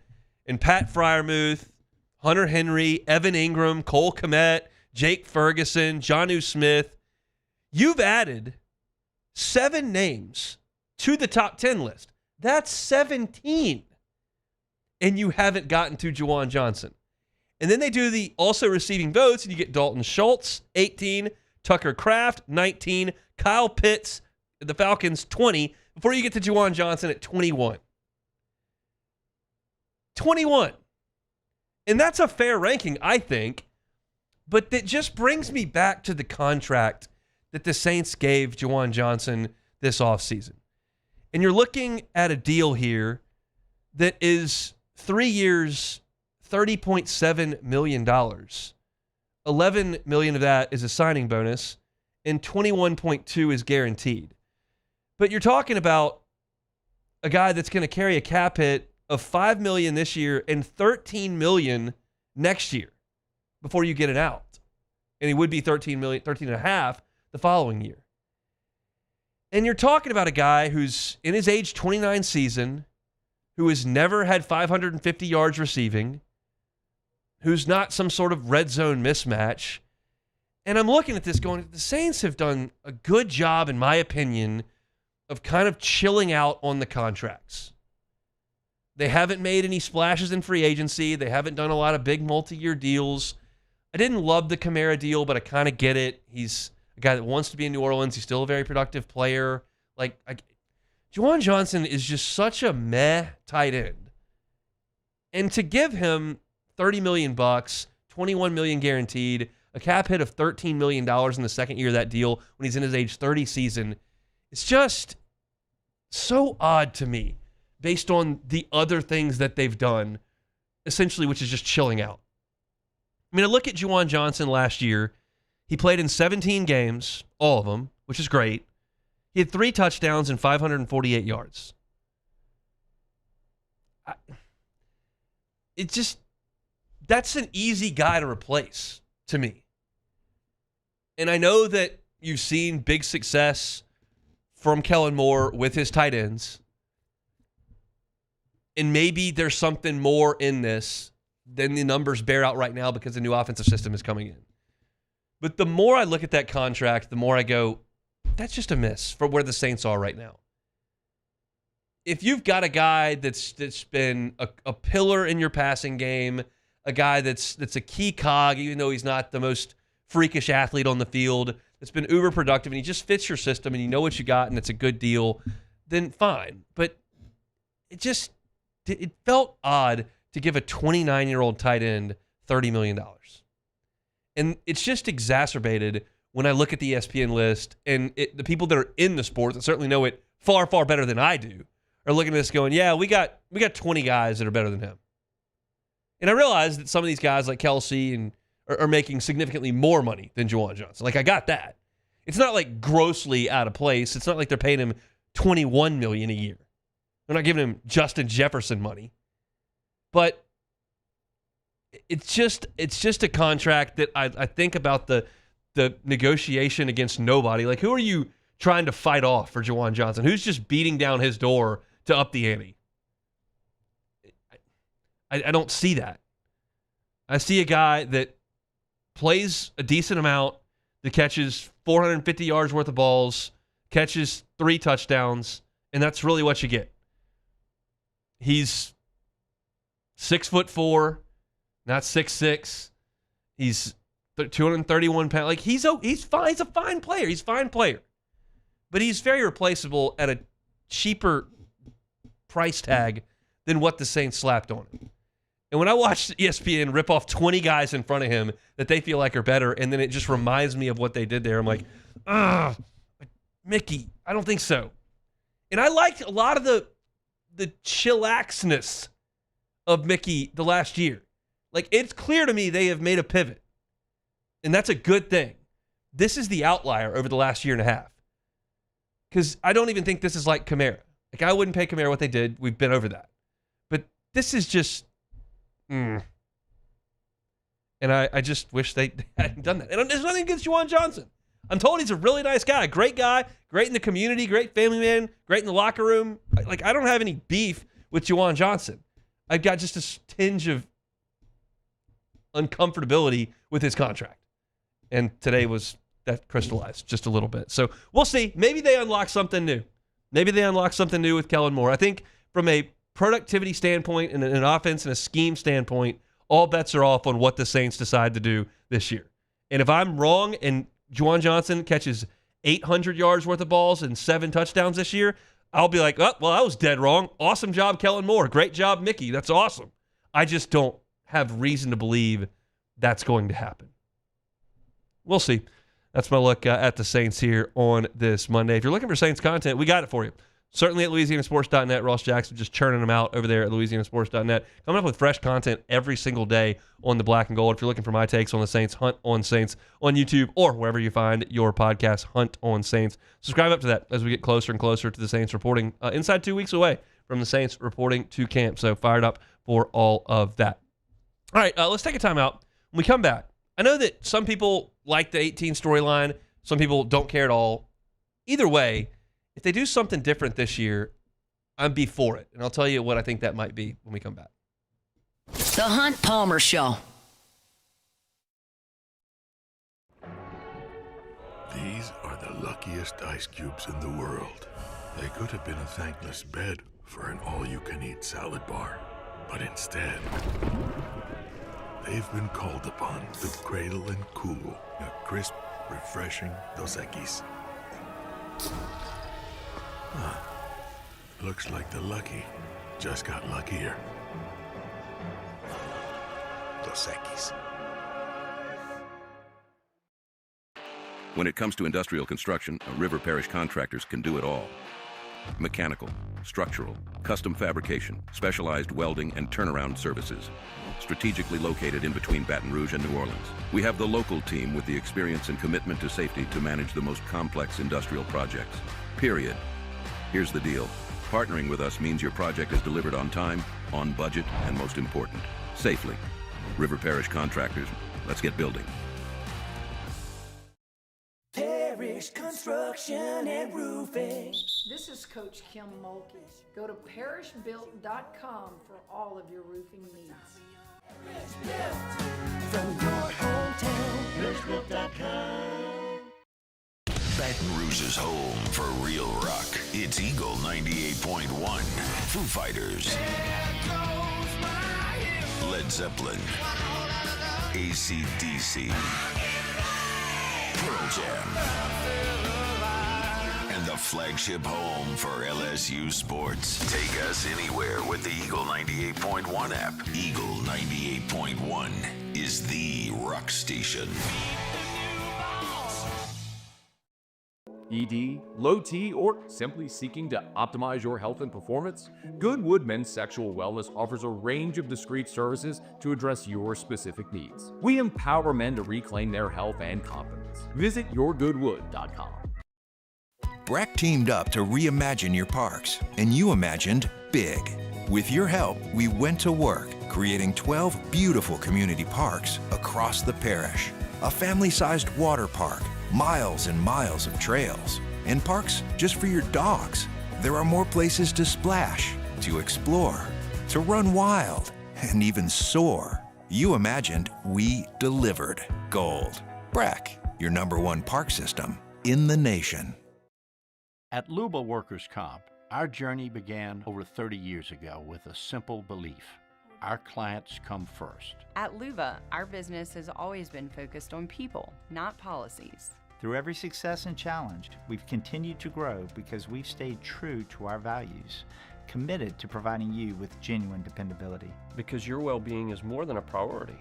and Pat Freiermuth, Hunter Henry, Evan Ingram, Cole Kmet, Jake Ferguson, Jonnu Smith. You've added 7 names to the top 10 list. That's 17. And you haven't gotten to Juwan Johnson. And then they do the also receiving votes, and you get Dalton Schultz, 18, Tucker Kraft, 19, Kyle Pitts, The Falcons 20 before you get to Juwan Johnson at 21. 21. And that's a fair ranking, I think. But that just brings me back to the contract that the Saints gave Juwan Johnson this offseason. And you're looking at a deal here that is 3 years, $30.7 million. $11 million of that is a signing bonus, and $21.2 is guaranteed. But you're talking about a guy that's going to carry a cap hit of $5 million this year and $13 million next year before you get it out. And he would be $13.5 the following year. And you're talking about a guy who's in his age 29 season, who has never had 550 yards receiving, who's not some sort of red zone mismatch. And I'm looking at this going, the Saints have done a good job, in my opinion, of kind of chilling out on the contracts. They haven't made any splashes in free agency. They haven't done a lot of big multi-year deals. I didn't love the Kamara deal, but I kind of get it. He's a guy that wants to be in New Orleans. He's still a very productive player. Juwan Johnson is just such a meh tight end. And to give him $30 million, $21 million guaranteed, a cap hit of $13 million in the second year of that deal when he's in his age 30 season, it's just so odd to me based on the other things that they've done, essentially, which is just chilling out. I mean, I look at Juwan Johnson last year. He played in 17 games, all of them, which is great. He had 3 touchdowns and 548 yards. That's an easy guy to replace to me. And I know that you've seen big success from Kellen Moore with his tight ends. And maybe there's something more in this than the numbers bear out right now because the new offensive system is coming in. But the more I look at that contract, the more I go, that's just a miss for where the Saints are right now. If you've got a guy that's been a pillar in your passing game, a guy that's a key cog, even though he's not the most freakish athlete on the field, that's been uber productive, and he just fits your system, and you know what you got, and it's a good deal, then fine. But it felt odd to give a 29-year-old tight end $30 million. And it's just exacerbated when I look at the ESPN list, and the people that are in the sport that certainly know it far, far better than I do are looking at this going, yeah, we got 20 guys that are better than him. And I realize that some of these guys like Kelsey are making significantly more money than Juwan Johnson. I got that. It's not like grossly out of place. It's not like they're paying him $21 million a year. They're not giving him Justin Jefferson money. But it's just a contract that I think about the negotiation against nobody. Like, who are you trying to fight off for Juwan Johnson? Who's just beating down his door to up the ante? I don't see that. I see a guy that plays a decent amount, that catches 450 yards worth of balls, catches 3 touchdowns, and that's really what you get. He's 6'4", not 6'6". He's 231 pounds. Like, he's fine. He's a fine player. He's a fine player. But he's very replaceable at a cheaper price tag than what the Saints slapped on him. And when I watched ESPN rip off 20 guys in front of him that they feel like are better, and then it just reminds me of what they did there, I'm like, Mickey, I don't think so. And I liked a lot of the chillaxness of Mickey the last year. Like, it's clear to me they have made a pivot. And that's a good thing. This is the outlier over the last year and a half. Because I don't even think this is like Kamara. Like, I wouldn't pay Kamara what they did. We've been over that. But this is just... And I just wish they hadn't done that. And there's nothing against Juwan Johnson. I'm told he's a really nice guy, great in the community, great family man, great in the locker room. Like, I don't have any beef with Juwan Johnson. I've got just a tinge of uncomfortability with his contract. And today was that crystallized just a little bit. So we'll see. Maybe they unlock something new. Maybe they unlock something new with Kellen Moore. I think from a productivity standpoint and an offense and a scheme standpoint, all bets are off on what the Saints decide to do this year. And if I'm wrong and Juwan Johnson catches 800 yards worth of balls and 7 touchdowns this year, I'll be like, oh, well, I was dead wrong. Awesome job, Kellen Moore. Great job, Mickey. That's awesome. I just don't have reason to believe that's going to happen. We'll see. That's my look at the Saints here on this Monday. If you're looking for Saints content, we got it for you. Certainly at LouisianaSports.net. Ross Jackson just churning them out over there at LouisianaSports.net. Coming up with fresh content every single day on the Black and Gold. If you're looking for my takes on the Saints, Hunt on Saints on YouTube or wherever you find your podcast, Hunt on Saints. Subscribe up to that as we get closer and closer to the Saints reporting inside 2 weeks away from the Saints reporting to camp. So fired up for all of that. All right, let's take a time out. When we come back, I know that some people like the 18 storyline. Some people don't care at all. Either way, if they do something different this year, I'd be for it. And I'll tell you what I think that might be when we come back. The Hunt Palmer Show. These are the luckiest ice cubes in the world. They could have been a thankless bed for an all-you-can-eat salad bar. But instead, they've been called upon to cradle and cool a crisp, refreshing Dos Equis. Huh. Looks like the lucky just got luckier. Dos Equis. When it comes to industrial construction, River Parish Contractors can do it all. Mechanical, structural, custom fabrication, specialized welding, and turnaround services. Strategically located in between Baton Rouge and New Orleans, we have the local team with the experience and commitment to safety to manage the most complex industrial projects. Period. Here's the deal. Partnering with us means your project is delivered on time, on budget, and most important, safely. River Parish Contractors, let's get building. Parish Construction and Roofing. This is Coach Kim Mulkey. Go to parishbuilt.com for all of your roofing needs. From your hometown, parishbuilt.com. Baton Rouge's home for real rock. It's Eagle 98.1. Foo Fighters. Led Zeppelin. AC/DC. Pearl Jam. And the flagship home for LSU sports. Take us anywhere with the Eagle 98.1 app. Eagle 98.1 is the rock station. ED, low T, or simply seeking to optimize your health and performance? Goodwood Men's Sexual Wellness offers a range of discreet services to address your specific needs. We empower men to reclaim their health and confidence. Visit yourgoodwood.com. Breck teamed up to reimagine your parks, and you imagined big. With your help, we went to work, creating 12 beautiful community parks across the parish. A family-sized water park, miles and miles of trails, and parks just for your dogs. There are more places to splash, to explore, to run wild, and even soar. You imagined, we delivered. Gold. Breck, your #1 park system in the nation. At Luba Workers' Comp, our journey began over 30 years ago with a simple belief. Our clients come first. At Luba, our business has always been focused on people, not policies. Through every success and challenge, we've continued to grow because we've stayed true to our values, committed to providing you with genuine dependability. Because your well-being is more than a priority.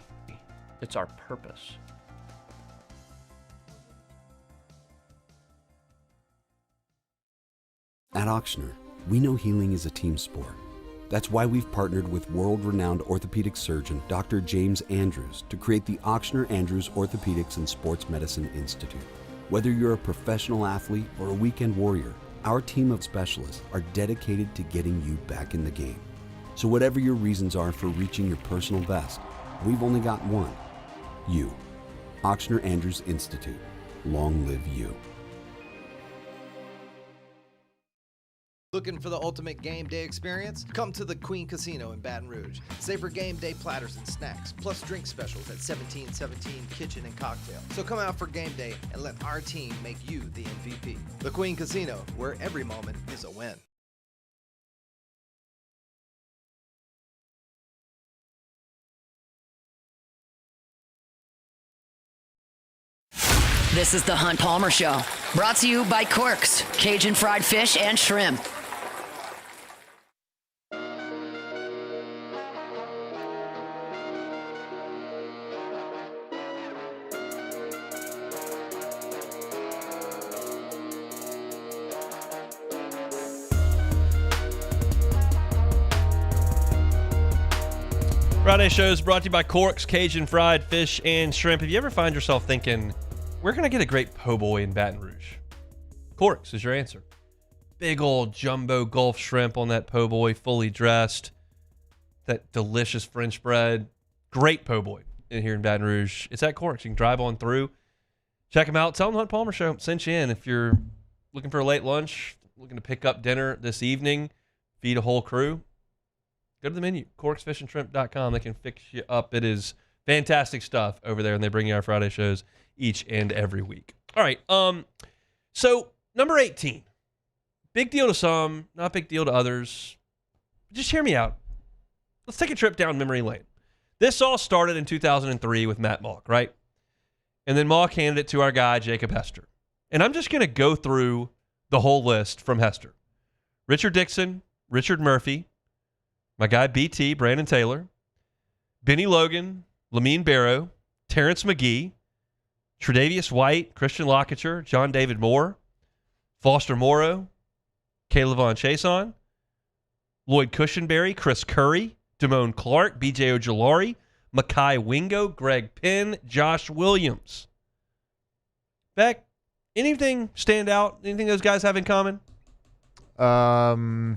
It's our purpose. At Auctioner, we know healing is a team sport. That's why we've partnered with world-renowned orthopedic surgeon Dr. James Andrews to create the Auctioner Andrews Orthopedics and Sports Medicine Institute. Whether you're a professional athlete or a weekend warrior, our team of specialists are dedicated to getting you back in the game. So whatever your reasons are for reaching your personal best, we've only got one: you. Auctioner Andrews Institute. Long live you. Looking for the ultimate game day experience? Come to the Queen Casino in Baton Rouge. Savor game day platters and snacks, plus drink specials at 1717 Kitchen and Cocktail. So come out for game day and let our team make you the MVP. The Queen Casino, where every moment is a win. This is the Hunt Palmer Show, brought to you by Quirks, Cajun fried fish and shrimp. Friday show is brought to you by Corks, Cajun fried fish and shrimp. If you ever find yourself thinking, where can I get a great po' boy in Baton Rouge? Corks is your answer. Big old jumbo Gulf shrimp on that po' boy, fully dressed. That delicious French bread. Great po' boy in here in Baton Rouge. It's at Corks. You can drive on through. Check them out. Tell them Hunt Palmer Show sent you in. If you're looking for a late lunch, looking to pick up dinner this evening, feed a whole crew, go to the menu, corksfishandshrimp.com. They can fix you up. It is fantastic stuff over there, and they bring you our Friday shows each and every week. All right, so number 18. Big deal to some, not big deal to others. Just hear me out. Let's take a trip down memory lane. This all started in 2003 with Matt Mauck, right? And then Mauck handed it to our guy, Jacob Hester. And I'm just going to go through the whole list from Hester. Richard Dixon, Richard Murphy, my guy BT, Brandon Taylor, Benny Logan, Lamine Barrow, Terrence McGee, Tre'Davious White, Christian Lockitcher, John David Moore, Foster Morrow, Kaylavon Chason, Lloyd Cushenberry, Chris Curry, Damone Clark, BJ Ojolari, Makai Wingo, Greg Penn, Josh Williams. Beck, anything stand out? Anything those guys have in common? The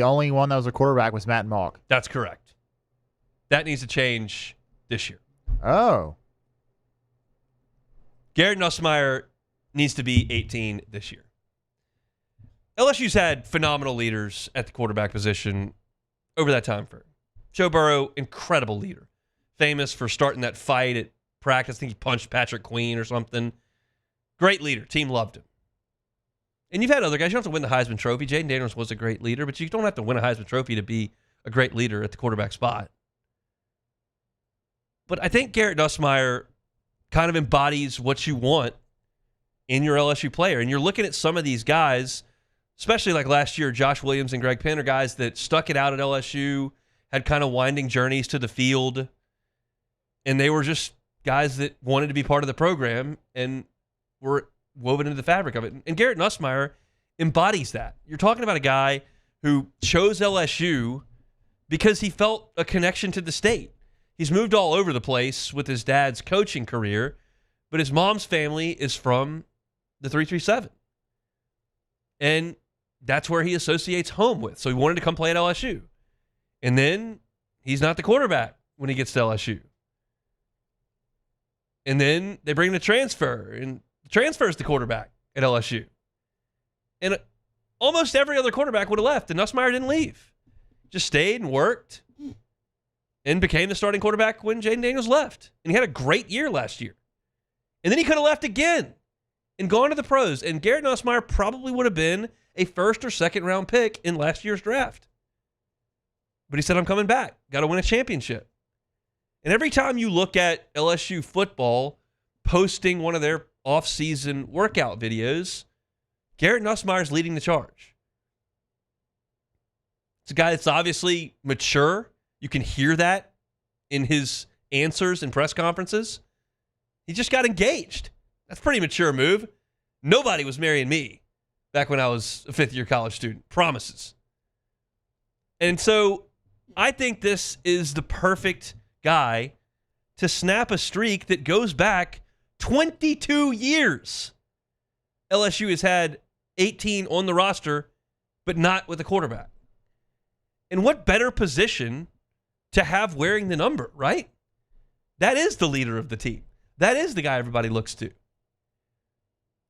only one that was a quarterback was Matt Mauck. That's correct. That needs to change this year. Oh. Garrett Nussmeier needs to be 18 this year. LSU's had phenomenal leaders at the quarterback position over that time frame. Joe Burrow, incredible leader. Famous for starting that fight at practice. I think he punched Patrick Queen or something. Great leader. Team loved him. And you've had other guys. You don't have to win the Heisman Trophy. Jaden Daniels was a great leader, but you don't have to win a Heisman Trophy to be a great leader at the quarterback spot. But I think Garrett Nussmeier kind of embodies what you want in your LSU player. And you're looking at some of these guys, especially like last year, Josh Williams and Greg Penn are guys that stuck it out at LSU, had kind of winding journeys to the field, and they were just guys that wanted to be part of the program and were woven into the fabric of it. And Garrett Nussmeier embodies that. You're talking about a guy who chose LSU because he felt a connection to the state. He's moved all over the place with his dad's coaching career, but his mom's family is from the 337. And that's where he associates home with. So he wanted to come play at LSU. And then he's not the quarterback when he gets to LSU. And then they bring him to transfer, and transfers the quarterback at LSU. And almost every other quarterback would have left, and Nussmeier didn't leave. Just stayed and worked and became the starting quarterback when Jaden Daniels left. And he had a great year last year. And then he could have left again and gone to the pros. And Garrett Nussmeier probably would have been a first or second round pick in last year's draft. But he said, I'm coming back. Got to win a championship. And every time you look at LSU football posting one of their off-season workout videos, Garrett Nussmeier's leading the charge. It's a guy that's obviously mature. You can hear that in his answers in press conferences. He just got engaged. That's a pretty mature move. Nobody was marrying me back when I was a fifth-year college student. Promises. And so I think this is the perfect guy to snap a streak that goes back 22 years. LSU has had 18 on the roster, but not with a quarterback. And what better position to have wearing the number, right? That is the leader of the team. That is the guy everybody looks to.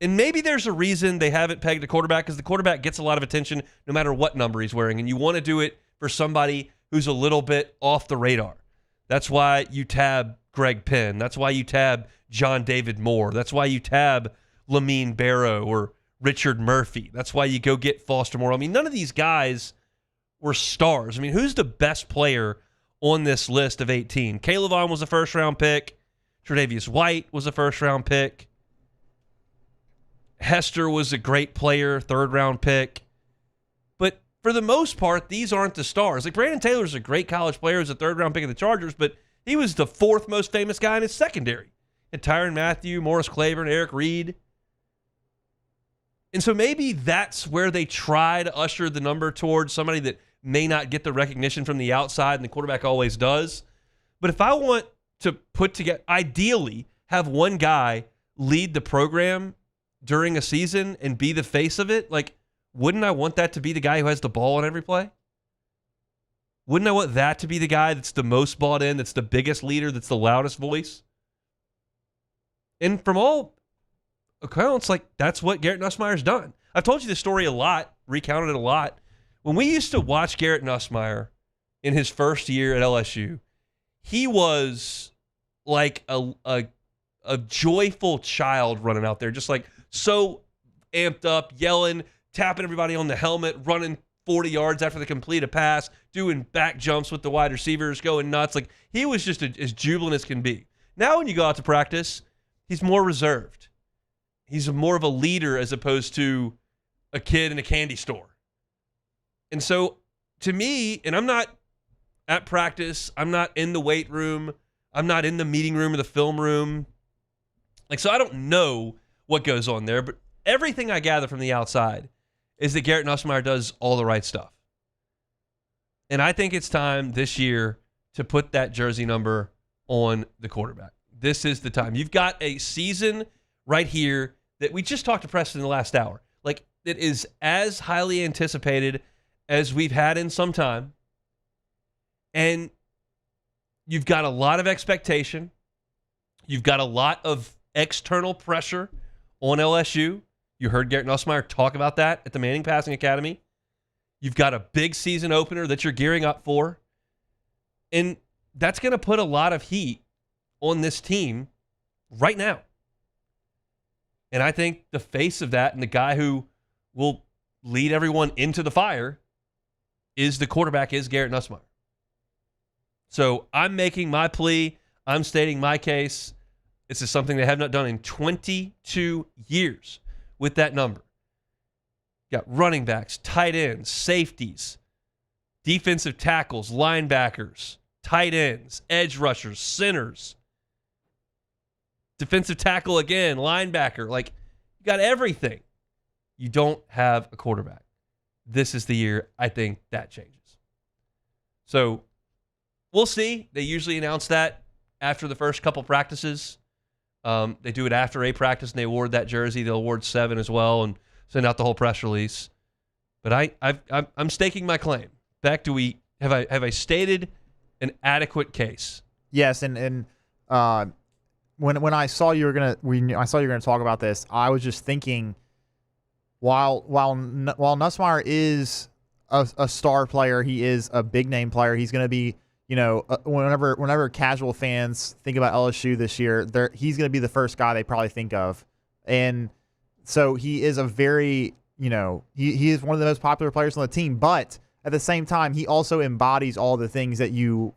And maybe there's a reason they haven't pegged a quarterback, because the quarterback gets a lot of attention no matter what number he's wearing, and you want to do it for somebody who's a little bit off the radar. That's why you tab Greg Penn. That's why you tab John David Moore. That's why you tab Lamine Barrow or Richard Murphy. That's why you go get Foster Moore. I mean, none of these guys were stars. I mean, who's the best player on this list of 18? Kaylavon was a first-round pick. Tre'Davious White was a first-round pick. Hester was a great player, 3rd-round pick. But for the most part, these aren't the stars. Like, Brandon Taylor's a great college player, was a 3rd-round pick of the Chargers, but he was the 4th most famous guy in his secondary. And Tyrann Mathieu, Morris Claiborne, Eric Reed. And so maybe that's where they try to usher the number towards somebody that may not get the recognition from the outside, and the quarterback always does. But if I want to put together, ideally, have one guy lead the program during a season and be the face of it, like, wouldn't I want that to be the guy who has the ball on every play? Wouldn't I want that to be the guy that's the most bought in, that's the biggest leader, that's the loudest voice? And from all accounts, like, that's what Garrett Nussmeier's done. I've told you this story a lot, recounted it a lot. When we used to watch Garrett Nussmeier in his first year at LSU, he was like a joyful child running out there, just like so amped up, yelling, tapping everybody on the helmet, running 40 yards after they complete a pass, doing back jumps with the wide receivers, going nuts. Like, he was just as jubilant as can be. Now when you go out to practice, he's more reserved. He's more of a leader as opposed to a kid in a candy store. And so, to me, and I'm not at practice, I'm not in the weight room, I'm not in the meeting room or the film room. Like, so I don't know what goes on there, but everything I gather from the outside is that Garrett Nussmeier does all the right stuff. And I think it's time this year to put that jersey number on the quarterback. This is the time. You've got a season right here that we just talked to Preston in the last hour. Like, it is as highly anticipated as we've had in some time. And you've got a lot of expectation. You've got a lot of external pressure on LSU. You heard Garrett Nussmeier talk about that at the Manning Passing Academy. You've got a big season opener that you're gearing up for. And that's going to put a lot of heat on this team right now. And I think the face of that and the guy who will lead everyone into the fire is the quarterback, is Garrett Nussmeier. So I'm making my plea. I'm stating my case. This is something they have not done in 22 years with that number. Got running backs, tight ends, safeties, defensive tackles, linebackers, tight ends, edge rushers, centers, defensive tackle again, linebacker. Like, you got everything. You don't have a quarterback. This is the year I think that changes. So we'll see. They usually announce that after the first couple practices. They do it after a practice, and they award that jersey. They'll award 7 as well and send out the whole press release. But I'm staking my claim. Beck, have I stated an adequate case? Yes, and when I saw you were gonna talk about this, I was just thinking, while Nussmeier is a star player, he is a big name player. He's going to be, whenever casual fans think about LSU this year, he's going to be the first guy they probably think of, and so he is a very, he is one of the most popular players on the team. But at the same time, he also embodies all the things that you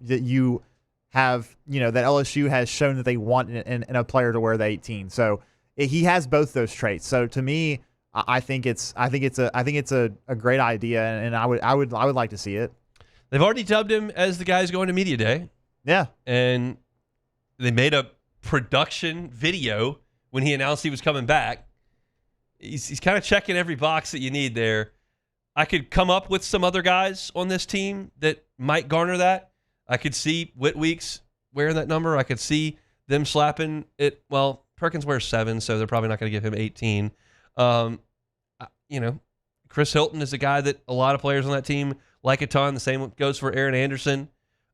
have, that LSU has shown that they want in a player to wear the 18. So he has both those traits. So to me, I think it's a great idea, and I would like to see it. They've already dubbed him as the guy's going to media day. Yeah, and they made a production video when he announced he was coming back. He's kind of checking every box that you need there. I could come up with some other guys on this team that might garner that. I could see Whitweeks wearing that number. I could see them slapping it. Well, Perkins wears 7, so they're probably not going to give him 18. Chris Hilton is a guy that a lot of players on that team like a ton. The same goes for Aaron Anderson.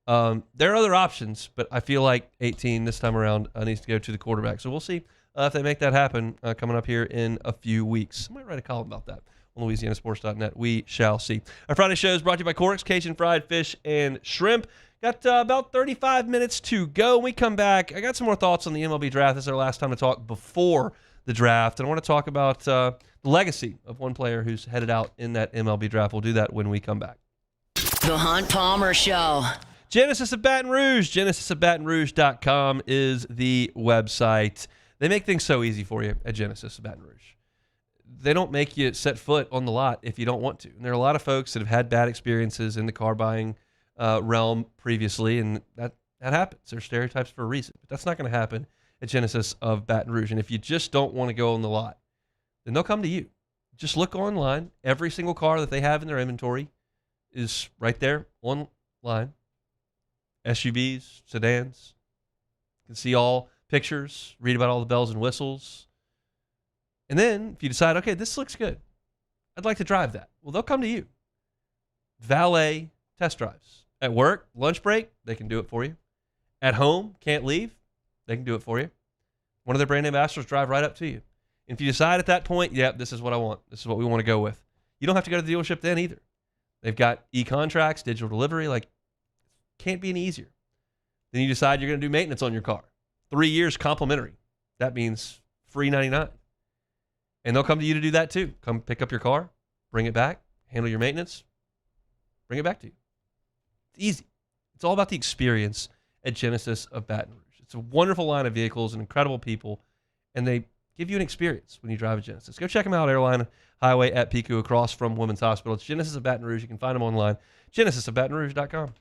There are other options, but I feel like 18 this time around needs to go to the quarterback. So we'll see if they make that happen coming up here in a few weeks. I might write a column about that on LouisianaSports.net. We shall see. Our Friday show is brought to you by Corix, Cajun Fried Fish and Shrimp. Got about 35 minutes to go. When we come back, I got some more thoughts on the MLB draft. This is our last time to talk before the draft, and I want to talk about the legacy of one player who's headed out in that MLB draft. We'll do that when we come back. The Hunt Palmer Show. Genesis of Baton Rouge. GenesisofBatonRouge.com is the website. They make things so easy for you at Genesis of Baton Rouge. they don't make you set foot on the lot if you don't want to. And there are a lot of folks that have had bad experiences in the car buying realm previously, and that happens. There's stereotypes for a reason. But that's not going to happen at Genesis of Baton Rouge. And if you just don't want to go on the lot, then they'll come to you. Just look online. Every single car that they have in their inventory is right there online. SUVs, sedans. You can see all pictures, read about all the bells and whistles. And then if you decide, okay, this looks good, I'd like to drive that. Well, they'll come to you. Valet test drives. At work, lunch break, they can do it for you. At home, can't leave, they can do it for you. One of their brand ambassadors drive right up to you. And if you decide at that point, yeah, this is what I want, this is what we want to go with, you don't have to go to the dealership then either. They've got e-contracts, digital delivery, like, can't be any easier. Then you decide you're going to do maintenance on your car. 3 years complimentary. That means free 99. And they'll come to you to do that too. Come pick up your car, bring it back, handle your maintenance, bring it back to you. It's easy. It's all about the experience at Genesis of Baton Rouge. It's a wonderful line of vehicles and incredible people, and they give you an experience when you drive a Genesis. Go check them out, Airline Highway at Pico across from Women's Hospital. It's Genesis of Baton Rouge. You can find them online, genesisofbatonrouge.com.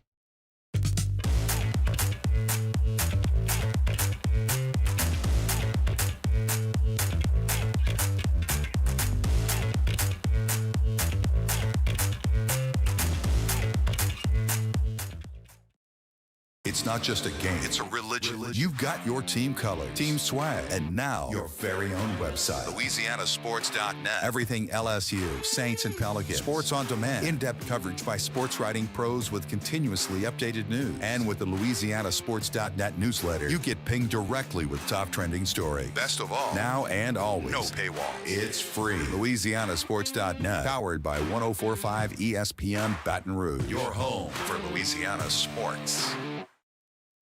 It's not just a game, it's a religion. You've got your team colors, team swag, and now your very own website. LouisianaSports.net. Everything LSU, Saints, and Pelicans. Sports on demand. In-depth coverage by sports writing pros with continuously updated news. And with the LouisianaSports.net newsletter, you get pinged directly with top trending stories. Best of all, now and always, no paywall. It's free. LouisianaSports.net. Powered by 104.5 ESPN Baton Rouge. Your home for Louisiana sports.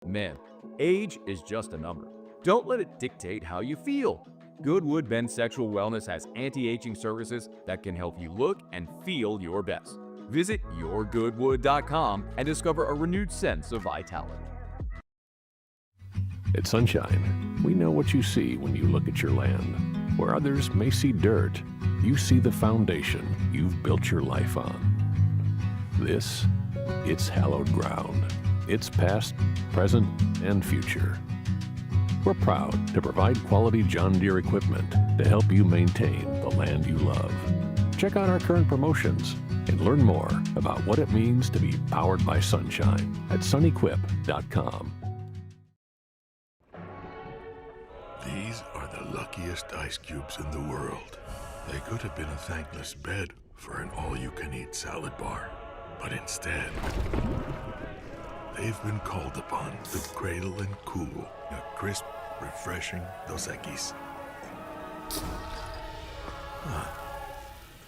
Man, age is just a number. Don't let it dictate how you feel. Goodwood Bend Sexual Wellness has anti-aging services that can help you look and feel your best. Visit yourgoodwood.com and discover a renewed sense of vitality. At Sunshine, we know what you see when you look at your land. Where others may see dirt, you see the foundation you've built your life on. This, it's hallowed ground. It's past, present, and future. We're proud to provide quality John Deere equipment to help you maintain the land you love. Check out our current promotions and learn more about what it means to be powered by sunshine at sunequip.com. These are the luckiest ice cubes in the world. They could have been a thankless bed for an all-you-can-eat salad bar, but instead, they've been called upon to cradle and cool a crisp, refreshing Dos Equis.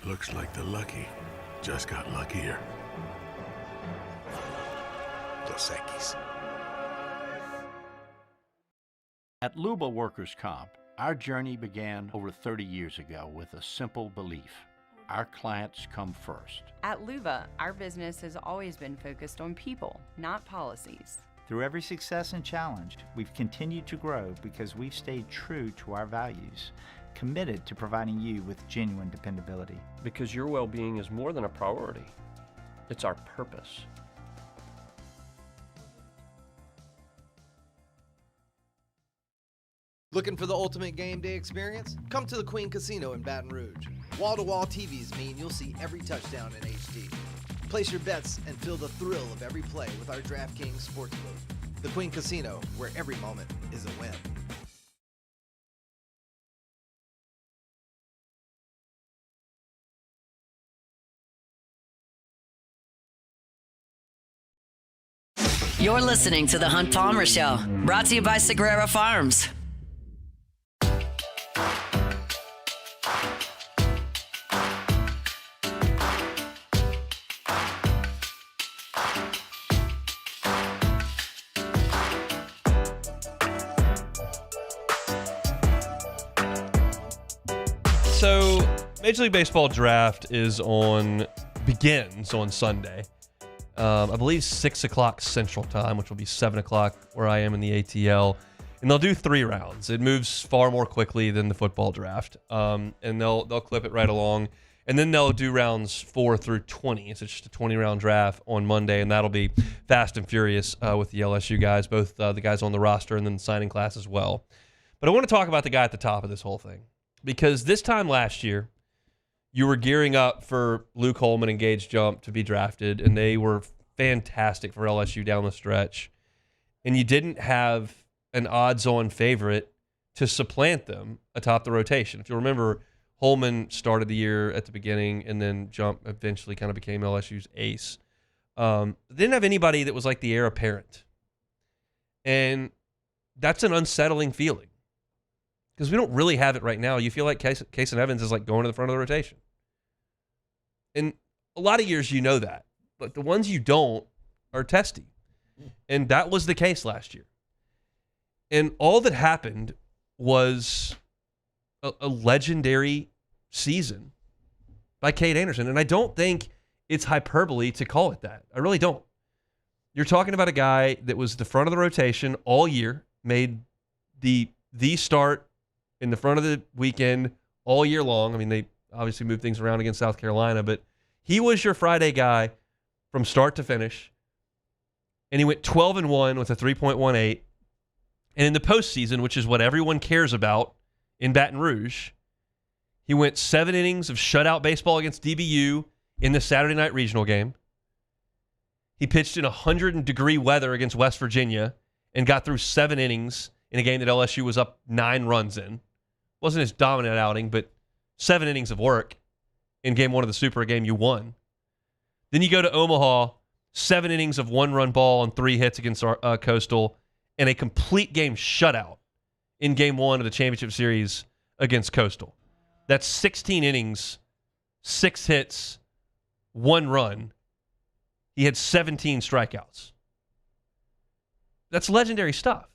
Looks like the lucky just got luckier. Dos Equis. At Luba Workers' Comp, our journey began over 30 years ago with a simple belief. Our clients come first. At Luba, our business has always been focused on people, not policies. Through every success and challenge, we've continued to grow because we've stayed true to our values, committed to providing you with genuine dependability. Because your well-being is more than a priority. It's our purpose. Looking for the ultimate game day experience? Come to the Queen Casino in Baton Rouge. Wall-to-wall TVs mean you'll see every touchdown in HD. Place your bets and feel the thrill of every play with our DraftKings Sportsbook. The Queen Casino, where every moment is a win. You're listening to The Hunt Palmer Show, brought to you by Sagrera Farms. So, Major League Baseball draft begins on Sunday. I believe 6 o'clock Central Time, which will be 7 o'clock where I am in the ATL. And they'll do 3 rounds. It moves far more quickly than the football draft. And they'll clip it right along. And then they'll do rounds 4 through 20. It's just a 20-round draft on Monday, and that'll be fast and furious with the LSU guys, both the guys on the roster and then the signing class as well. But I want to talk about the guy at the top of this whole thing, because this time last year, you were gearing up for Luke Holman and Gage Jump to be drafted, and they were fantastic for LSU down the stretch. And you didn't have an odds-on favorite to supplant them atop the rotation. If you remember, Holman started the year at the beginning, and then Jump eventually kind of became LSU's ace. Didn't have anybody that was like the heir apparent. And that's an unsettling feeling, because we don't really have it right now. You feel like Kason Evans is like going to the front of the rotation. And a lot of years you know that, but the ones you don't are testy. And that was the case last year. And all that happened was a legendary season by Cade Anderson. And I don't think it's hyperbole to call it that. I really don't. You're talking about a guy that was the front of the rotation all year, made the start in the front of the weekend all year long. I mean, they obviously moved things around against South Carolina, but he was your Friday guy from start to finish. And he went 12-1 with a 3.18. And in the postseason, which is what everyone cares about in Baton Rouge, he went 7 innings of shutout baseball against DBU in the Saturday night regional game. He pitched in 100-degree weather against West Virginia and got through 7 innings in a game that LSU was up 9 runs in. Wasn't his dominant outing, but 7 innings of work in game 1 of the Super, a game you won. Then you go to Omaha, 7 innings of 1-run ball and 3 hits against Coastal, and a complete game shutout in game 1 of the championship series against Coastal. That's 16 innings, 6 hits, 1 run. He had 17 strikeouts. That's legendary stuff.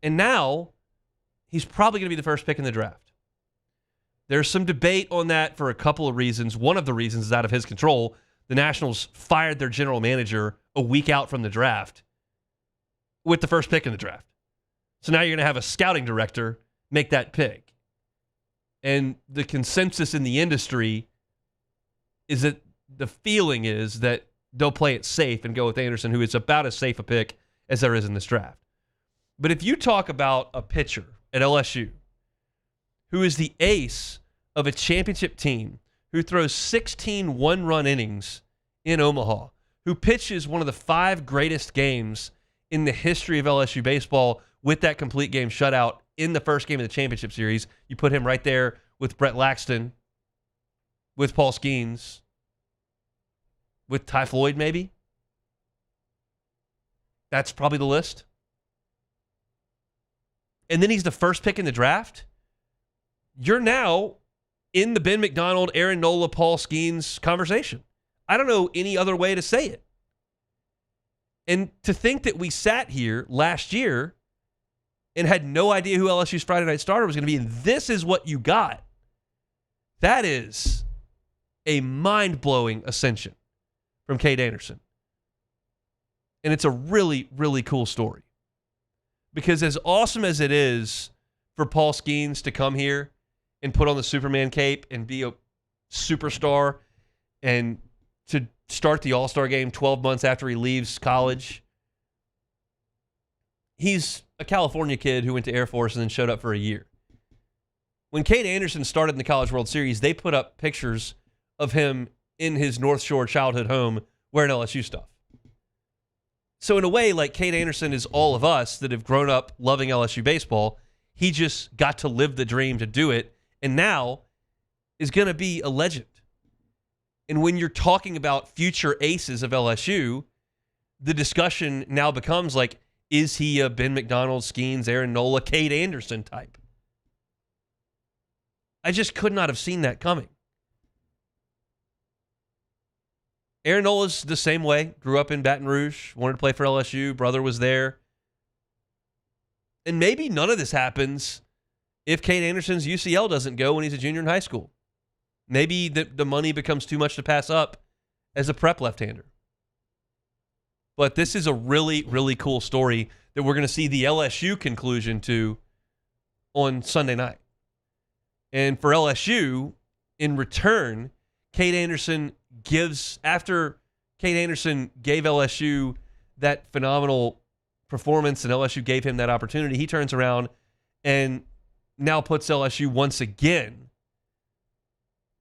And now he's probably going to be the first pick in the draft. There's some debate on that for a couple of reasons. One of the reasons is out of his control. The Nationals fired their general manager a week out from the draft with the first pick in the draft. So now you're going to have a scouting director make that pick. And the consensus in the industry is that the feeling is that they'll play it safe and go with Anderson, who is about as safe a pick as there is in this draft. But if you talk about a pitcher at LSU who is the ace of a championship team, who throws 16 one-run innings in Omaha, who pitches one of the 5 greatest games in the history of LSU baseball with that complete game shutout in the first game of the championship series, you put him right there with Brett Laxton, with Paul Skeens, with Ty Floyd maybe. That's probably the list. And then he's the first pick in the draft. You're now in the Ben McDonald, Aaron Nola, Paul Skeens conversation. I don't know any other way to say it. And to think that we sat here last year and had no idea who LSU's Friday night starter was going to be, and this is what you got, that is a mind-blowing ascension from Cade Anderson. And it's a really, really cool story. Because as awesome as it is for Paul Skeens to come here and put on the Superman cape and be a superstar and to start the All-Star game 12 months after he leaves college, he's a California kid who went to Air Force and then showed up for a year. When Cade Anderson started in the College World Series, they put up pictures of him in his North Shore childhood home wearing LSU stuff. So in a way, like, Cade Anderson is all of us that have grown up loving LSU baseball. He just got to live the dream to do it, and now is going to be a legend. And when you're talking about future aces of LSU, the discussion now becomes like, is he a Ben McDonald, Skeens, Aaron Nola, Cade Anderson type? I just could not have seen that coming. Aaron Nola's the same way. Grew up in Baton Rouge, wanted to play for LSU. Brother was there. And maybe none of this happens if Cade Anderson's UCL doesn't go when he's a junior in high school. Maybe the money becomes too much to pass up as a prep left-hander. But this is a really, really cool story that we're going to see the LSU conclusion to on Sunday night. And for LSU, in return, Cade Anderson after Cade Anderson gave LSU that phenomenal performance and LSU gave him that opportunity, he turns around and now puts LSU once again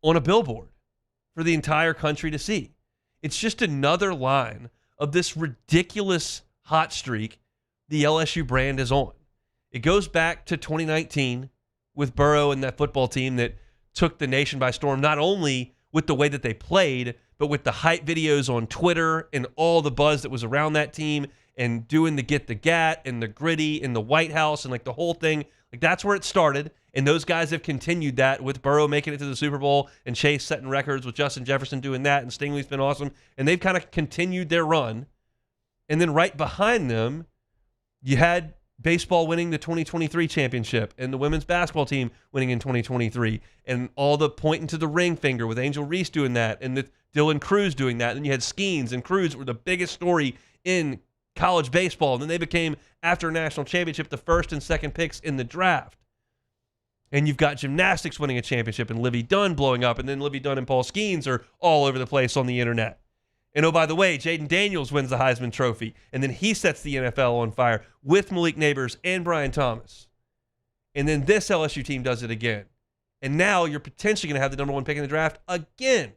on a billboard for the entire country to see. It's just another line of this ridiculous hot streak the LSU brand is on. It goes back to 2019 with Burrow and that football team that took the nation by storm, not only with the way that they played, but with the hype videos on Twitter and all the buzz that was around that team and doing the get the gat and the gritty in the White House and like the whole thing. Like that's where it started. And those guys have continued that with Burrow making it to the Super Bowl and Chase setting records with Justin Jefferson doing that. And Stingley's been awesome. And they've kind of continued their run. And then right behind them, you had baseball winning the 2023 championship and the women's basketball team winning in 2023 and all the pointing to the ring finger with Angel Reese doing that and the Dylan Cruz doing that. And then you had Skeens and Cruz were the biggest story in college baseball. And then they became, after a national championship, the first and second picks in the draft. And you've got gymnastics winning a championship and Livy Dunn blowing up. And then Livy Dunn and Paul Skeens are all over the place on the internet. And oh, by the way, Jaden Daniels wins the Heisman Trophy. And then he sets the NFL on fire with Malik Neighbors and Brian Thomas. And then this LSU team does it again. And now you're potentially going to have the number one pick in the draft again.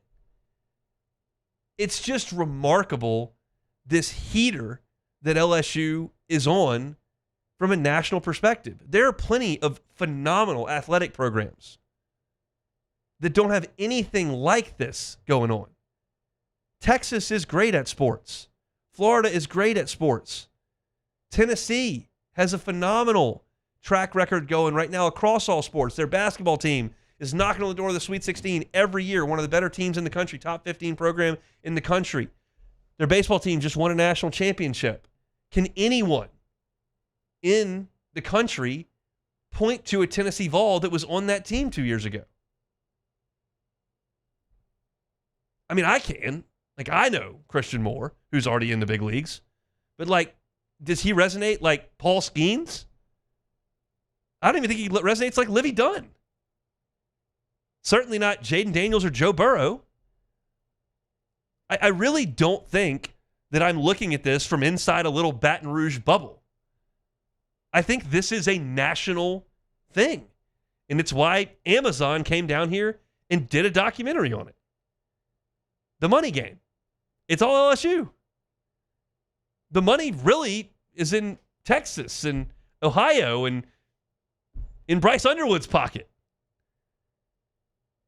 It's just remarkable, this heater that LSU is on from a national perspective. There are plenty of phenomenal athletic programs that don't have anything like this going on. Texas is great at sports. Florida is great at sports. Tennessee has a phenomenal track record going right now across all sports. Their basketball team is knocking on the door of the Sweet 16 every year, one of the better teams in the country, top 15 program in the country. Their baseball team just won a national championship. Can anyone in the country point to a Tennessee Vol that was on that team 2 years ago? I mean, I can. Like, I know Christian Moore, who's already in the big leagues. But, like, does he resonate like Paul Skeens? I don't even think he resonates like Livy Dunn. Certainly not Jaden Daniels or Joe Burrow. I really don't think that I'm looking at this from inside a little Baton Rouge bubble. I think this is a national thing. And it's why Amazon came down here and did a documentary on it. The money game. It's all LSU. The money really is in Texas and Ohio and in Bryce Underwood's pocket.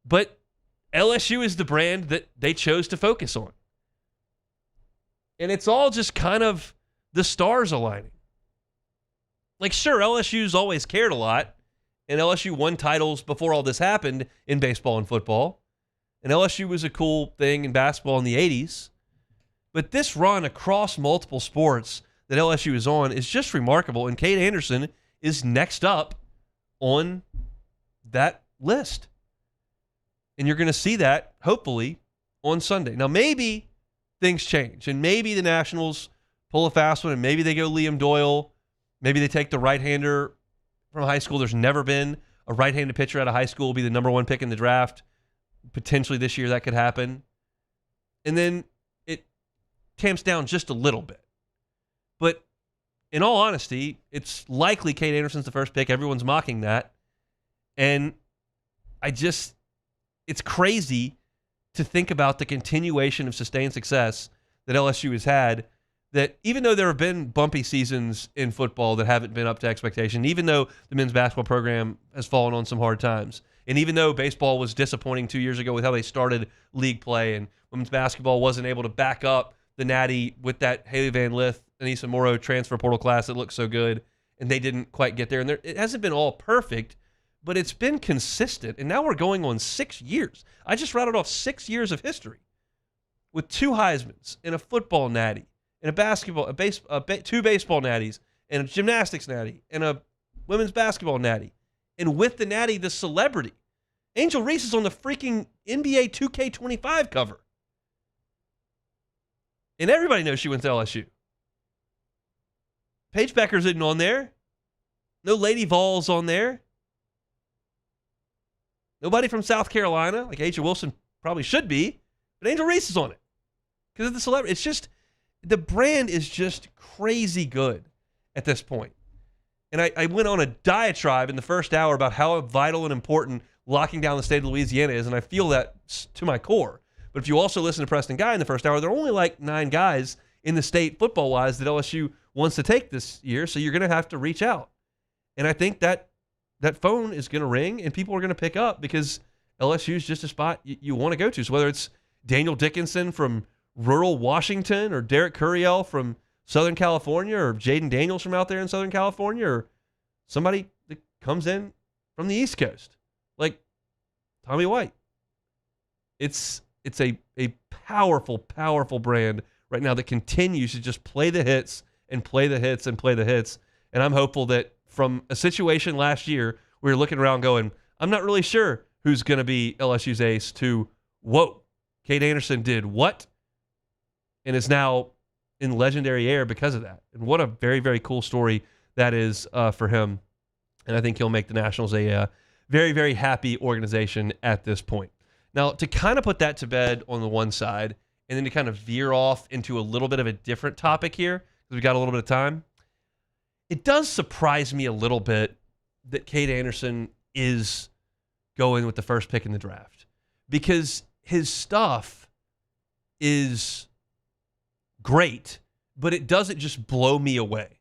But LSU is the brand that they chose to focus on. And it's all just kind of the stars aligning. Like, sure, LSU's always cared a lot, and LSU won titles before all this happened in baseball and football. And LSU was a cool thing in basketball in the 80s. But this run across multiple sports that LSU is on is just remarkable. And Cade Anderson is next up on that list. And you're going to see that, hopefully, on Sunday. Now, maybe things change. And maybe the Nationals pull a fast one. And maybe they go Liam Doyle. Maybe they take the right-hander from high school. There's never been a right-handed pitcher out of high school will be the number one pick in the draft. Potentially this year that could happen. And then it tamps down just a little bit. But in all honesty, it's likely Cade Anderson's the first pick. Everyone's mocking that. And it's crazy to think about the continuation of sustained success that LSU has had, that even though there have been bumpy seasons in football that haven't been up to expectation, even though the men's basketball program has fallen on some hard times, and even though baseball was disappointing 2 years ago with how they started league play, and women's basketball wasn't able to back up the Natty with that Haley Van Lith, Anissa Morrow transfer portal class that looked so good, and they didn't quite get there. And it hasn't been all perfect, but it's been consistent. And now we're going on 6 years. I just rattled off 6 years of history with 2 Heismans and a football Natty and a basketball, two baseball Natties and a gymnastics Natty and a women's basketball Natty. And with the Natty, the celebrity. Angel Reese is on the freaking NBA 2K25 cover. And everybody knows she went to LSU. Paige Becker's isn't on there. No Lady Vols on there. Nobody from South Carolina, like Asia Wilson probably should be, but Angel Reese is on it because of the celebrity. It's just, the brand is just crazy good at this point. And I went on a diatribe in the first hour about how vital and important locking down the state of Louisiana is, and I feel that to my core. But if you also listen to Preston Guy in the first hour, there are only like 9 guys in the state football-wise that LSU wants to take this year, so you're going to have to reach out. And I think that phone is going to ring, and people are going to pick up because LSU is just a spot you want to go to. So whether it's Daniel Dickinson from rural Washington or Derek Curiel from Southern California or Jaden Daniels from out there in Southern California or somebody that comes in from the East Coast, like Tommy White. It's a powerful, powerful brand right now that continues to just play the hits and play the hits and play the hits. And I'm hopeful that from a situation last year, we were looking around going, I'm not really sure who's going to be LSU's ace, to, whoa, Cade Anderson did what? And is now in legendary air because of that. And what a very, very cool story that is for him. And I think he'll make the Nationals a very, very happy organization at this point. Now, to kind of put that to bed on the one side, and then to kind of veer off into a little bit of a different topic here, because we've got a little bit of time, it does surprise me a little bit that Cade Anderson is going with the first pick in the draft, because his stuff is great, but it doesn't just blow me away.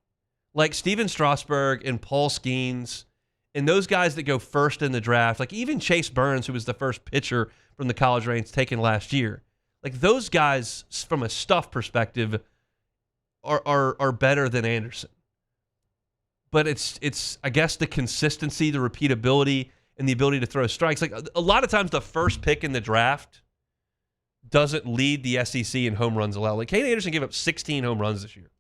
Like Steven Strasburg and Paul Skeens and those guys that go first in the draft, like even Chase Burns, who was the first pitcher from the college ranks taken last year, like those guys from a stuff perspective are better than Anderson. But it's I guess the consistency, the repeatability, and the ability to throw strikes. Like a lot of times the first pick in the draft doesn't lead the SEC in home runs allowed. Like Cade Anderson gave up 16 home runs this year.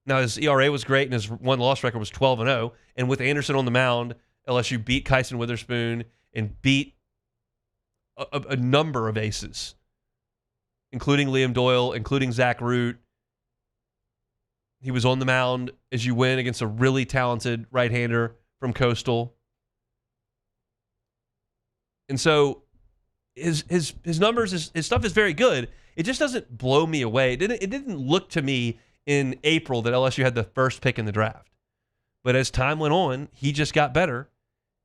Now his ERA was great and his win-loss record was 12-0. And with Anderson on the mound, LSU beat Kyson Witherspoon and beat a number of aces, including Liam Doyle, including Zach Root. He was on the mound as you win against a really talented right-hander from Coastal. And so his numbers, his stuff is very good. It just doesn't blow me away. It didn't look to me in April that LSU had the first pick in the draft. But as time went on, he just got better.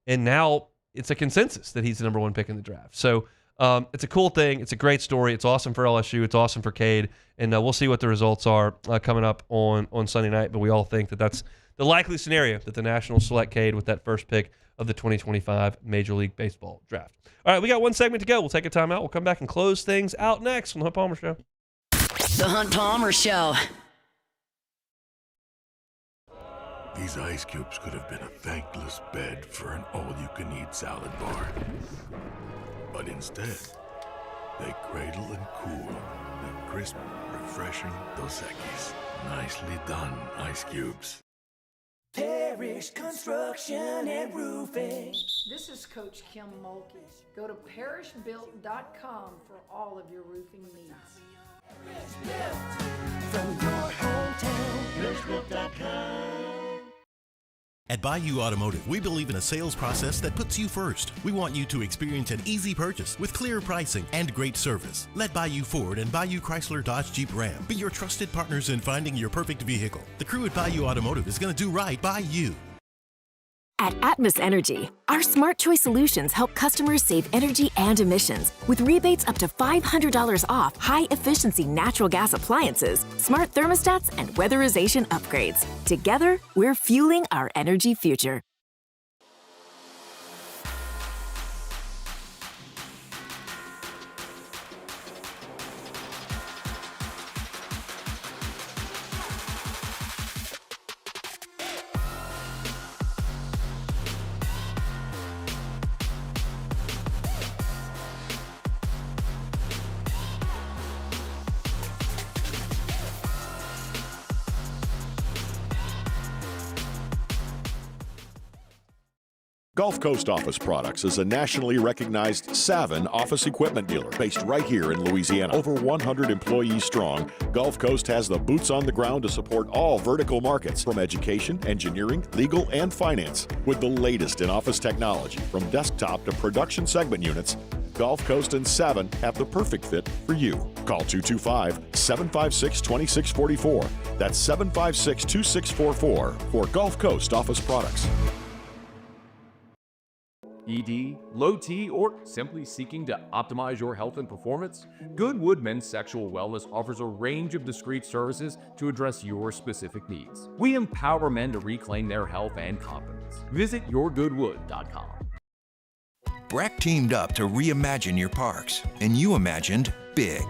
And now it's a consensus that he's the number 1 pick in the draft. So it's a cool thing. It's a great story. It's awesome for LSU. It's awesome for Cade. And we'll see what the results are coming up on Sunday night. But we all think that that's the likely scenario, that the Nationals select Cade with that first pick of the 2025 Major League Baseball draft. All right, we got one segment to go. We'll take a timeout. We'll come back and close things out next on the Hunt Palmer Show. The Hunt Palmer Show. These ice cubes could have been a thankless bed for an all-you-can-eat salad bar. But instead, they cradle and cool the crisp, refreshing Dos Equis. Nicely done, ice cubes. Parish Construction and Roofing. This is Coach Kim Mulkey. Go to parishbuilt.com for all of your roofing needs. From your hometown, parishbuilt.com. At Bayou Automotive, we believe in a sales process that puts you first. We want you to experience an easy purchase with clear pricing and great service. Let Bayou Ford and Bayou Chrysler Dodge Jeep Ram be your trusted partners in finding your perfect vehicle. The crew at Bayou Automotive is going to do right by you. At Atmos Energy, our Smart Choice solutions help customers save energy and emissions with rebates up to $500 off high-efficiency natural gas appliances, smart thermostats, and weatherization upgrades. Together, we're fueling our energy future. Gulf Coast Office Products is a nationally recognized Savin office equipment dealer based right here in Louisiana. Over 100 employees strong, Gulf Coast has the boots on the ground to support all vertical markets from education, engineering, legal, and finance. With the latest in office technology, from desktop to production segment units, Gulf Coast and Savin have the perfect fit for you. Call 225-756-2644. That's 756-2644 for Gulf Coast Office Products. ED, low T, or simply seeking to optimize your health and performance? Goodwood Men's Sexual Wellness offers a range of discreet services to address your specific needs. We empower men to reclaim their health and confidence. Visit yourgoodwood.com. Breck teamed up to reimagine your parks, and you imagined big.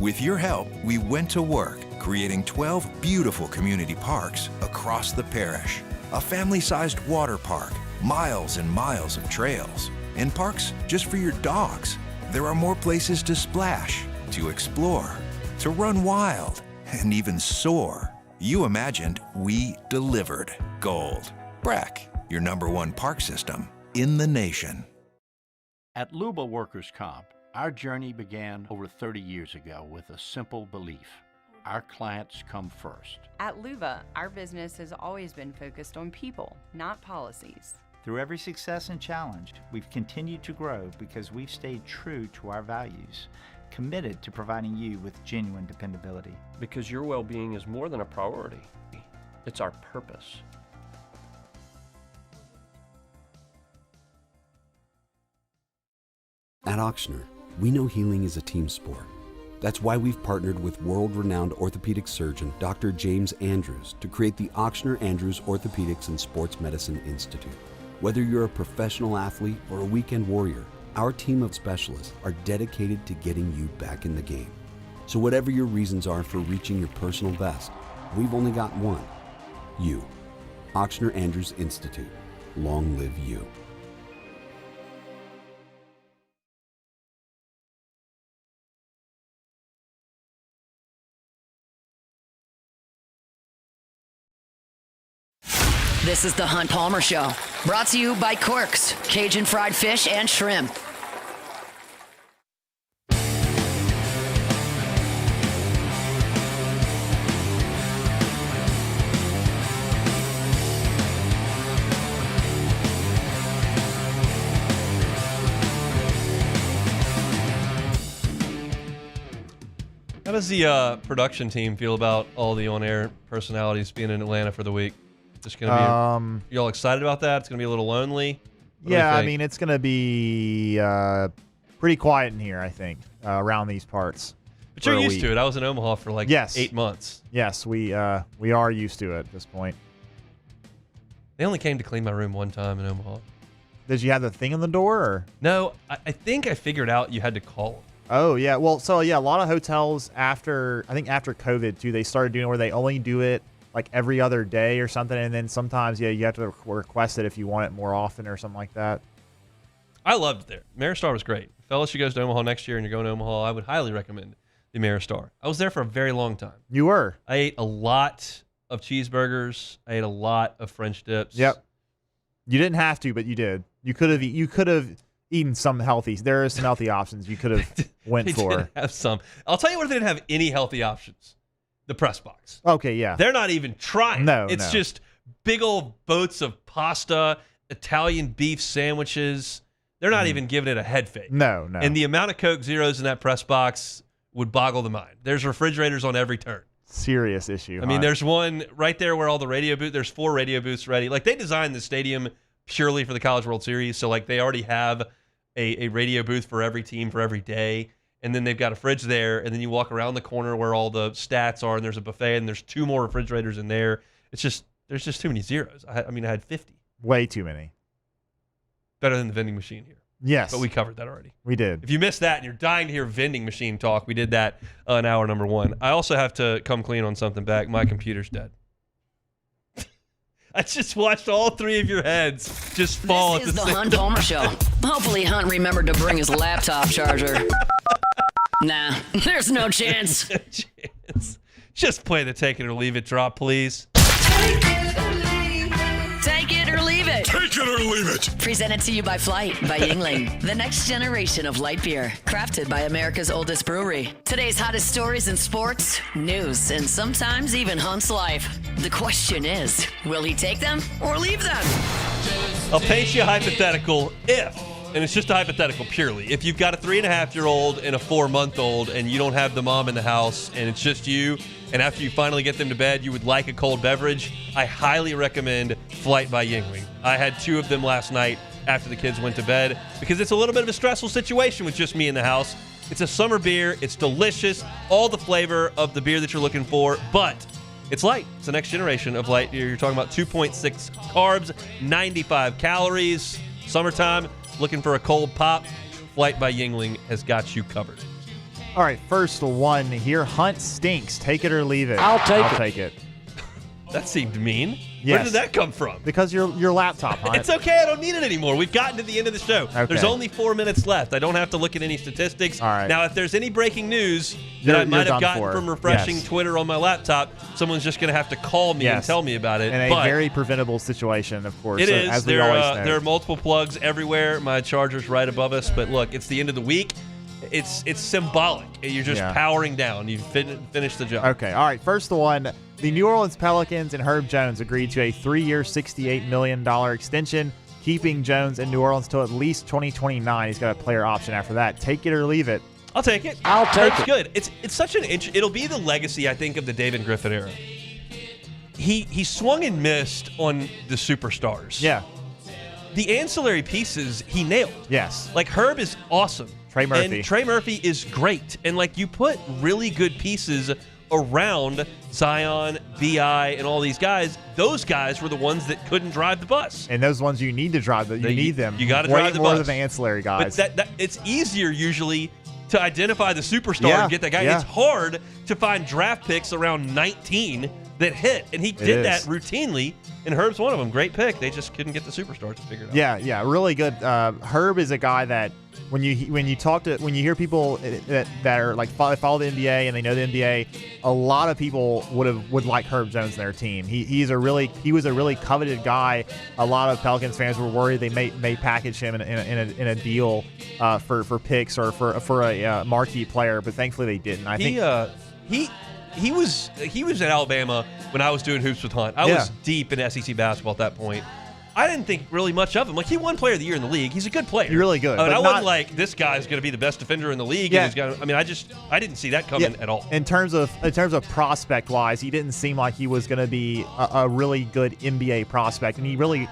With your help, we went to work, creating 12 beautiful community parks across the parish. A family-sized water park, miles and miles of trails, and parks just for your dogs. There are more places to splash, to explore, to run wild, and even soar. You imagined, we delivered. Gold. Breck, your #1 park system in the nation. At Luba Workers' Comp, our journey began over 30 years ago with a simple belief. Our clients come first. At Luba, our business has always been focused on people, not policies. Through every success and challenge, we've continued to grow because we've stayed true to our values, committed to providing you with genuine dependability. Because your well-being is more than a priority. It's our purpose. At Auctioner, we know healing is a team sport. That's why we've partnered with world-renowned orthopedic surgeon Dr. James Andrews to create the Auctioner Andrews Orthopedics and Sports Medicine Institute. Whether you're a professional athlete or a weekend warrior, our team of specialists are dedicated to getting you back in the game. So whatever your reasons are for reaching your personal best, we've only got one: you. Auctioner Andrews Institute. Long live you. This is the Hunt Palmer Show, brought to you by Quirks, Cajun fried fish and shrimp. How does the production team feel about all the on-air personalities being in Atlanta for the week? Just gonna be. You all excited about that? It's gonna be a little lonely. Yeah, I mean, it's gonna be pretty quiet in here, I think, around these parts. But you're used to it. I was in Omaha for like 8 months. Yes, we are used to it at this point. They only came to clean my room one time in Omaha. Did you have the thing on the door? Or? No, I think I figured out you had to call them. Oh, yeah. Well, so, yeah, a lot of hotels after COVID, too, they started doing it where they only do it like every other day or something. And then sometimes, yeah, you have to request it if you want it more often or something like that. I loved it there. Maristar was great. If LSU goes to Omaha next year and you're going to Omaha, I would highly recommend the Maristar. I was there for a very long time. You were? I ate a lot of cheeseburgers. I ate a lot of French dips. Yep. You didn't have to, but you did. You could have eaten some healthy. There are some healthy options you could have went for. Did have some. I'll tell you what, they didn't have any healthy options. The press box. Okay, yeah. They're not even trying. No, it's just big old boats of pasta, Italian beef sandwiches. They're not even giving it a head fake. No. And the amount of Coke Zeros in that press box would boggle the mind. There's refrigerators on every turn. Serious issue. I mean, there's one right there where all the radio booths. There's 4 radio booths ready. Like, they designed the stadium purely for the College World Series. So, like, they already have a radio booth for every team for every day. And then they've got a fridge there. And then you walk around the corner where all the stats are, and there's a buffet, and there's 2 more refrigerators in there. It's just, there's just too many zeros. I had 50. Way too many. Better than the vending machine here. Yes. But we covered that already. We did. If you missed that and you're dying to hear vending machine talk, we did that in hour number 1. I also have to come clean on something back. My computer's dead. I just watched all 3 of your heads just fall. This is the Hunt Palmer Show. Hopefully Hunt remembered to bring his laptop charger. Nah, there's no chance. Just play the Take It or Leave It drop, please. Take it or leave it. Take it or leave it. Presented to you by Flight by Yingling, the next generation of light beer, crafted by America's oldest brewery. Today's hottest stories in sports, news, and sometimes even Hunt's life. The question is, will he take them or leave them? I'll paint you a hypothetical and it's just a hypothetical purely. If you've got a 3.5-year-old and a 4-month-old and you don't have the mom in the house and it's just you, and after you finally get them to bed, you would like a cold beverage, I highly recommend Flight by Yingling. I had 2 of them last night after the kids went to bed because it's a little bit of a stressful situation with just me in the house. It's a summer beer. It's delicious. All the flavor of the beer that you're looking for, but it's light. It's the next generation of light beer. You're talking about 2.6 carbs, 95 calories. Summertime, looking for a cold pop? Flight by Yingling has got you covered. All right, first one here. Hunt stinks. Take it or leave it. I'll take it. That seemed mean. Yes. Where did that come from? Because your laptop, Hunt. It's okay. I don't need it anymore. We've gotten to the end of the show. Okay. There's only 4 minutes left. I don't have to look at any statistics. All right. Now, if there's any breaking news You're that I might have done gotten for. from refreshing Yes. Twitter on my laptop, someone's just going to have to call me and Yes. tell me about it. In a But very preventable situation, of course. it is. As we There always know. are multiple plugs everywhere. My charger's right above us. But look, it's the end of the week. It's symbolic. You're just powering down. You've finished the job. Okay, all right. First one. The New Orleans Pelicans and Herb Jones agreed to a 3-year, $68 million extension, keeping Jones in New Orleans till at least 2029. He's got a player option after that. Take it or leave it. I'll take it. I'll take Herb's it. good. It's such an it'll be the legacy, I think, of the David Griffin era. He swung and missed on the superstars. Yeah. The ancillary pieces he nailed. Yes. Like Herb is awesome. Trey Murphy. And Trey Murphy is great. And like you put really good pieces around Zion, B.I., and all these guys. Those guys were the ones that couldn't drive the bus. And those ones you need to drive, you need them. You got to way drive the more bus. than the ancillary guys. But that it's easier usually to identify the superstar and get that guy. Yeah. It's hard to find draft picks around 19 that hit, and he did that routinely. And Herb's one of them. Great pick. They just couldn't get the superstar to figure it out. Yeah, really good. Herb is a guy that when you hear people that are like follow the NBA and they know the NBA, a lot of people would like Herb Jones in their team. He was a really coveted guy. A lot of Pelicans fans were worried they may package him in a deal for picks or for a marquee player, but thankfully they didn't. I think he was at Alabama when I was doing Hoops with Hunt. I was deep in SEC basketball at that point. I didn't think really much of him. Like, he won Player of the Year in the league. He's a good player. He's really good. I But wasn't like, this guy's going to be the best defender in the league. Yeah. And I didn't see that coming at all. In terms of prospect wise, he didn't seem like he was going to be a really good NBA prospect, and he really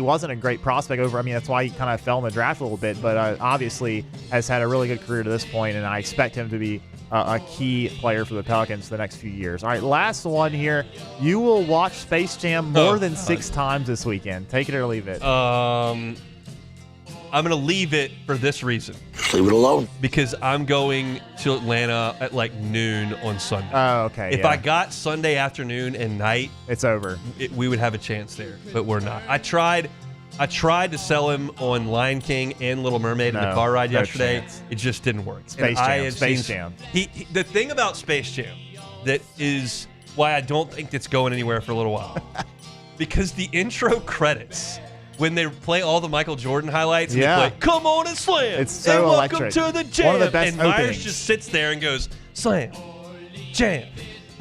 wasn't a great prospect over. I mean, that's why he kind of fell in the draft a little bit, but obviously has had a really good career to this point, and I expect him to be a key player for the Pelicans for the next few years. All right, last one here. You will watch Space Jam more than 6 times this weekend. Take it or leave it. I'm going to leave it for this reason. Leave it alone. Because I'm going to Atlanta at like noon on Sunday. Oh, okay. If I got Sunday afternoon and night, it's over. We would have a chance there, but we're not. I tried to sell him on Lion King and Little Mermaid in the car ride yesterday. Chance. It just didn't work. Space Jam. The thing about Space Jam that is why I don't think it's going anywhere for a little while, because the intro credits, when they play all the Michael Jordan highlights, and they play, "Come on and slam," it's so and welcome electric. to the jam. One of the best and Myers openings. just sits there and goes, "Slam, jam."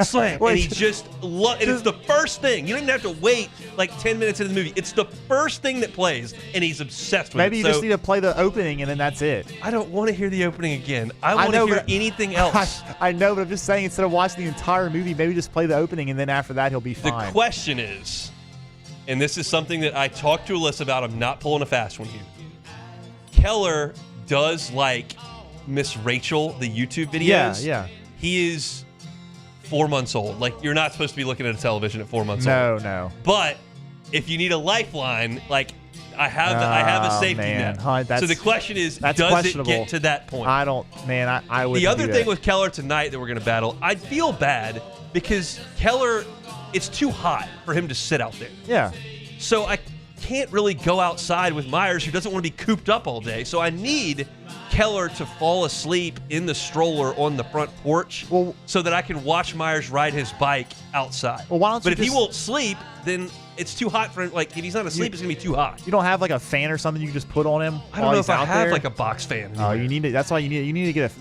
Slam. And he just it's the first thing. You don't even have to wait like 10 minutes into the movie. It's the first thing that plays, and he's obsessed with it. Maybe you just need to play the opening, and then that's it. I don't want to hear the opening again. I want to hear anything else. I know, but I'm just saying, instead of watching the entire movie, maybe just play the opening, and then after that, he'll be fine. The question is, and this is something that I talked to Alyssa about, I'm not pulling a fast one here. Keller does like Miss Rachel, the YouTube videos. Yeah. He is 4 months old. Like, you're not supposed to be looking at a television at 4 months old. No. But if you need a lifeline, like, I have a safety net. So the question is, does it get to that point? I wouldn't. The other do thing that. with Keller tonight that we're going to battle, I feel bad because Keller, it's too hot for him to sit out there. Yeah. So I can't really go outside with Myers, who doesn't want to be cooped up all day. So I need Keller to fall asleep in the stroller on the front porch so that I can watch Myers ride his bike outside. Well, why don't but you if he just- won't sleep, then it's too hot for him. Like, if he's not asleep, it's going to be too hot. You don't have like a fan or something you can just put on him? I don't know if I have like a box fan. Oh, you need it. That's why you need to get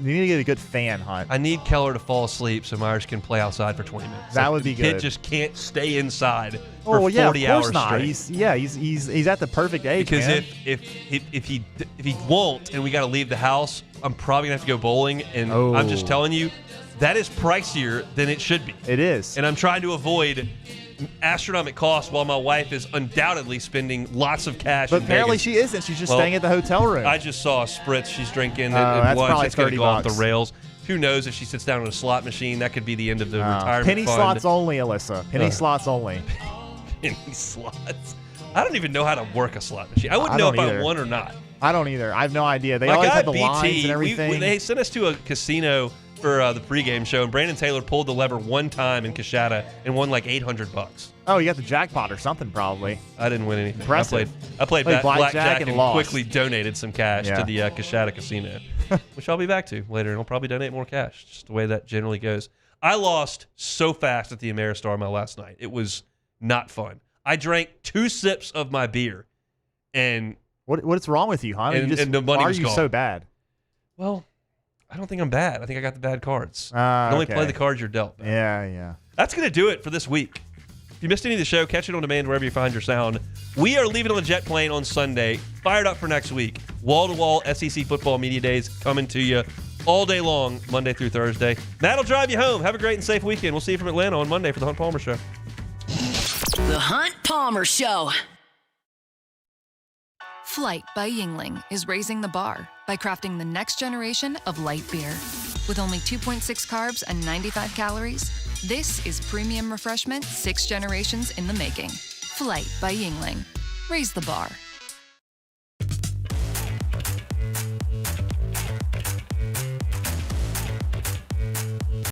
a good fan, Hunt. I need Keller to fall asleep so Myers can play outside for 20 minutes. That would be good. The kid just can't stay inside for 40 of course hours not. straight. He's at the perfect age, because man. if he won't and we got to leave the house, I'm probably going to have to go bowling, and I'm just telling you, that is pricier than it should be. It is. And I'm trying to avoid astronomical costs while my wife is undoubtedly spending lots of cash. But in apparently Vegas. she isn't. She's just staying at the hotel room. I just saw a spritz she's drinking. That's once probably it's going to go off the $30. rails. Who knows if she sits down on a slot machine? That could be the end of the retirement penny fund. slots only, Alyssa. Penny slots only. Penny slots. I don't even know how to work a slot machine. I wouldn't know if I won or not. I don't either. I have no idea. They My always guy have the BT, lines and everything. they sent us to a casino for the pregame show, and Brandon Taylor pulled the lever one time in Coshada and won like $800. Oh, you got the jackpot or something probably. I didn't win anything. Impressive. I played blackjack and lost. quickly donated some cash to the Coshada casino, which I'll be back to later, and I'll probably donate more cash, just the way that generally goes. I lost so fast at the Ameristar my last night. It was not fun. I drank 2 sips of my beer, and what's wrong with you, huh? And the money was gone. Why are you so bad? Well, I don't think I'm bad. I think I got the bad cards. You only play the cards you're dealt. Yeah. That's going to do it for this week. If you missed any of the show, catch it on demand wherever you find your sound. We are leaving on the jet plane on Sunday. Fired up for next week. Wall-to-wall SEC football media days coming to you all day long, Monday through Thursday. Matt will drive you home. Have a great and safe weekend. We'll see you from Atlanta on Monday for the Hunt Palmer Show. The Hunt Palmer Show. Flight by Yingling is raising the bar by crafting the next generation of light beer. With only 2.6 carbs and 95 calories, this is premium refreshment 6 generations in the making. Flight by Yingling. Raise the bar.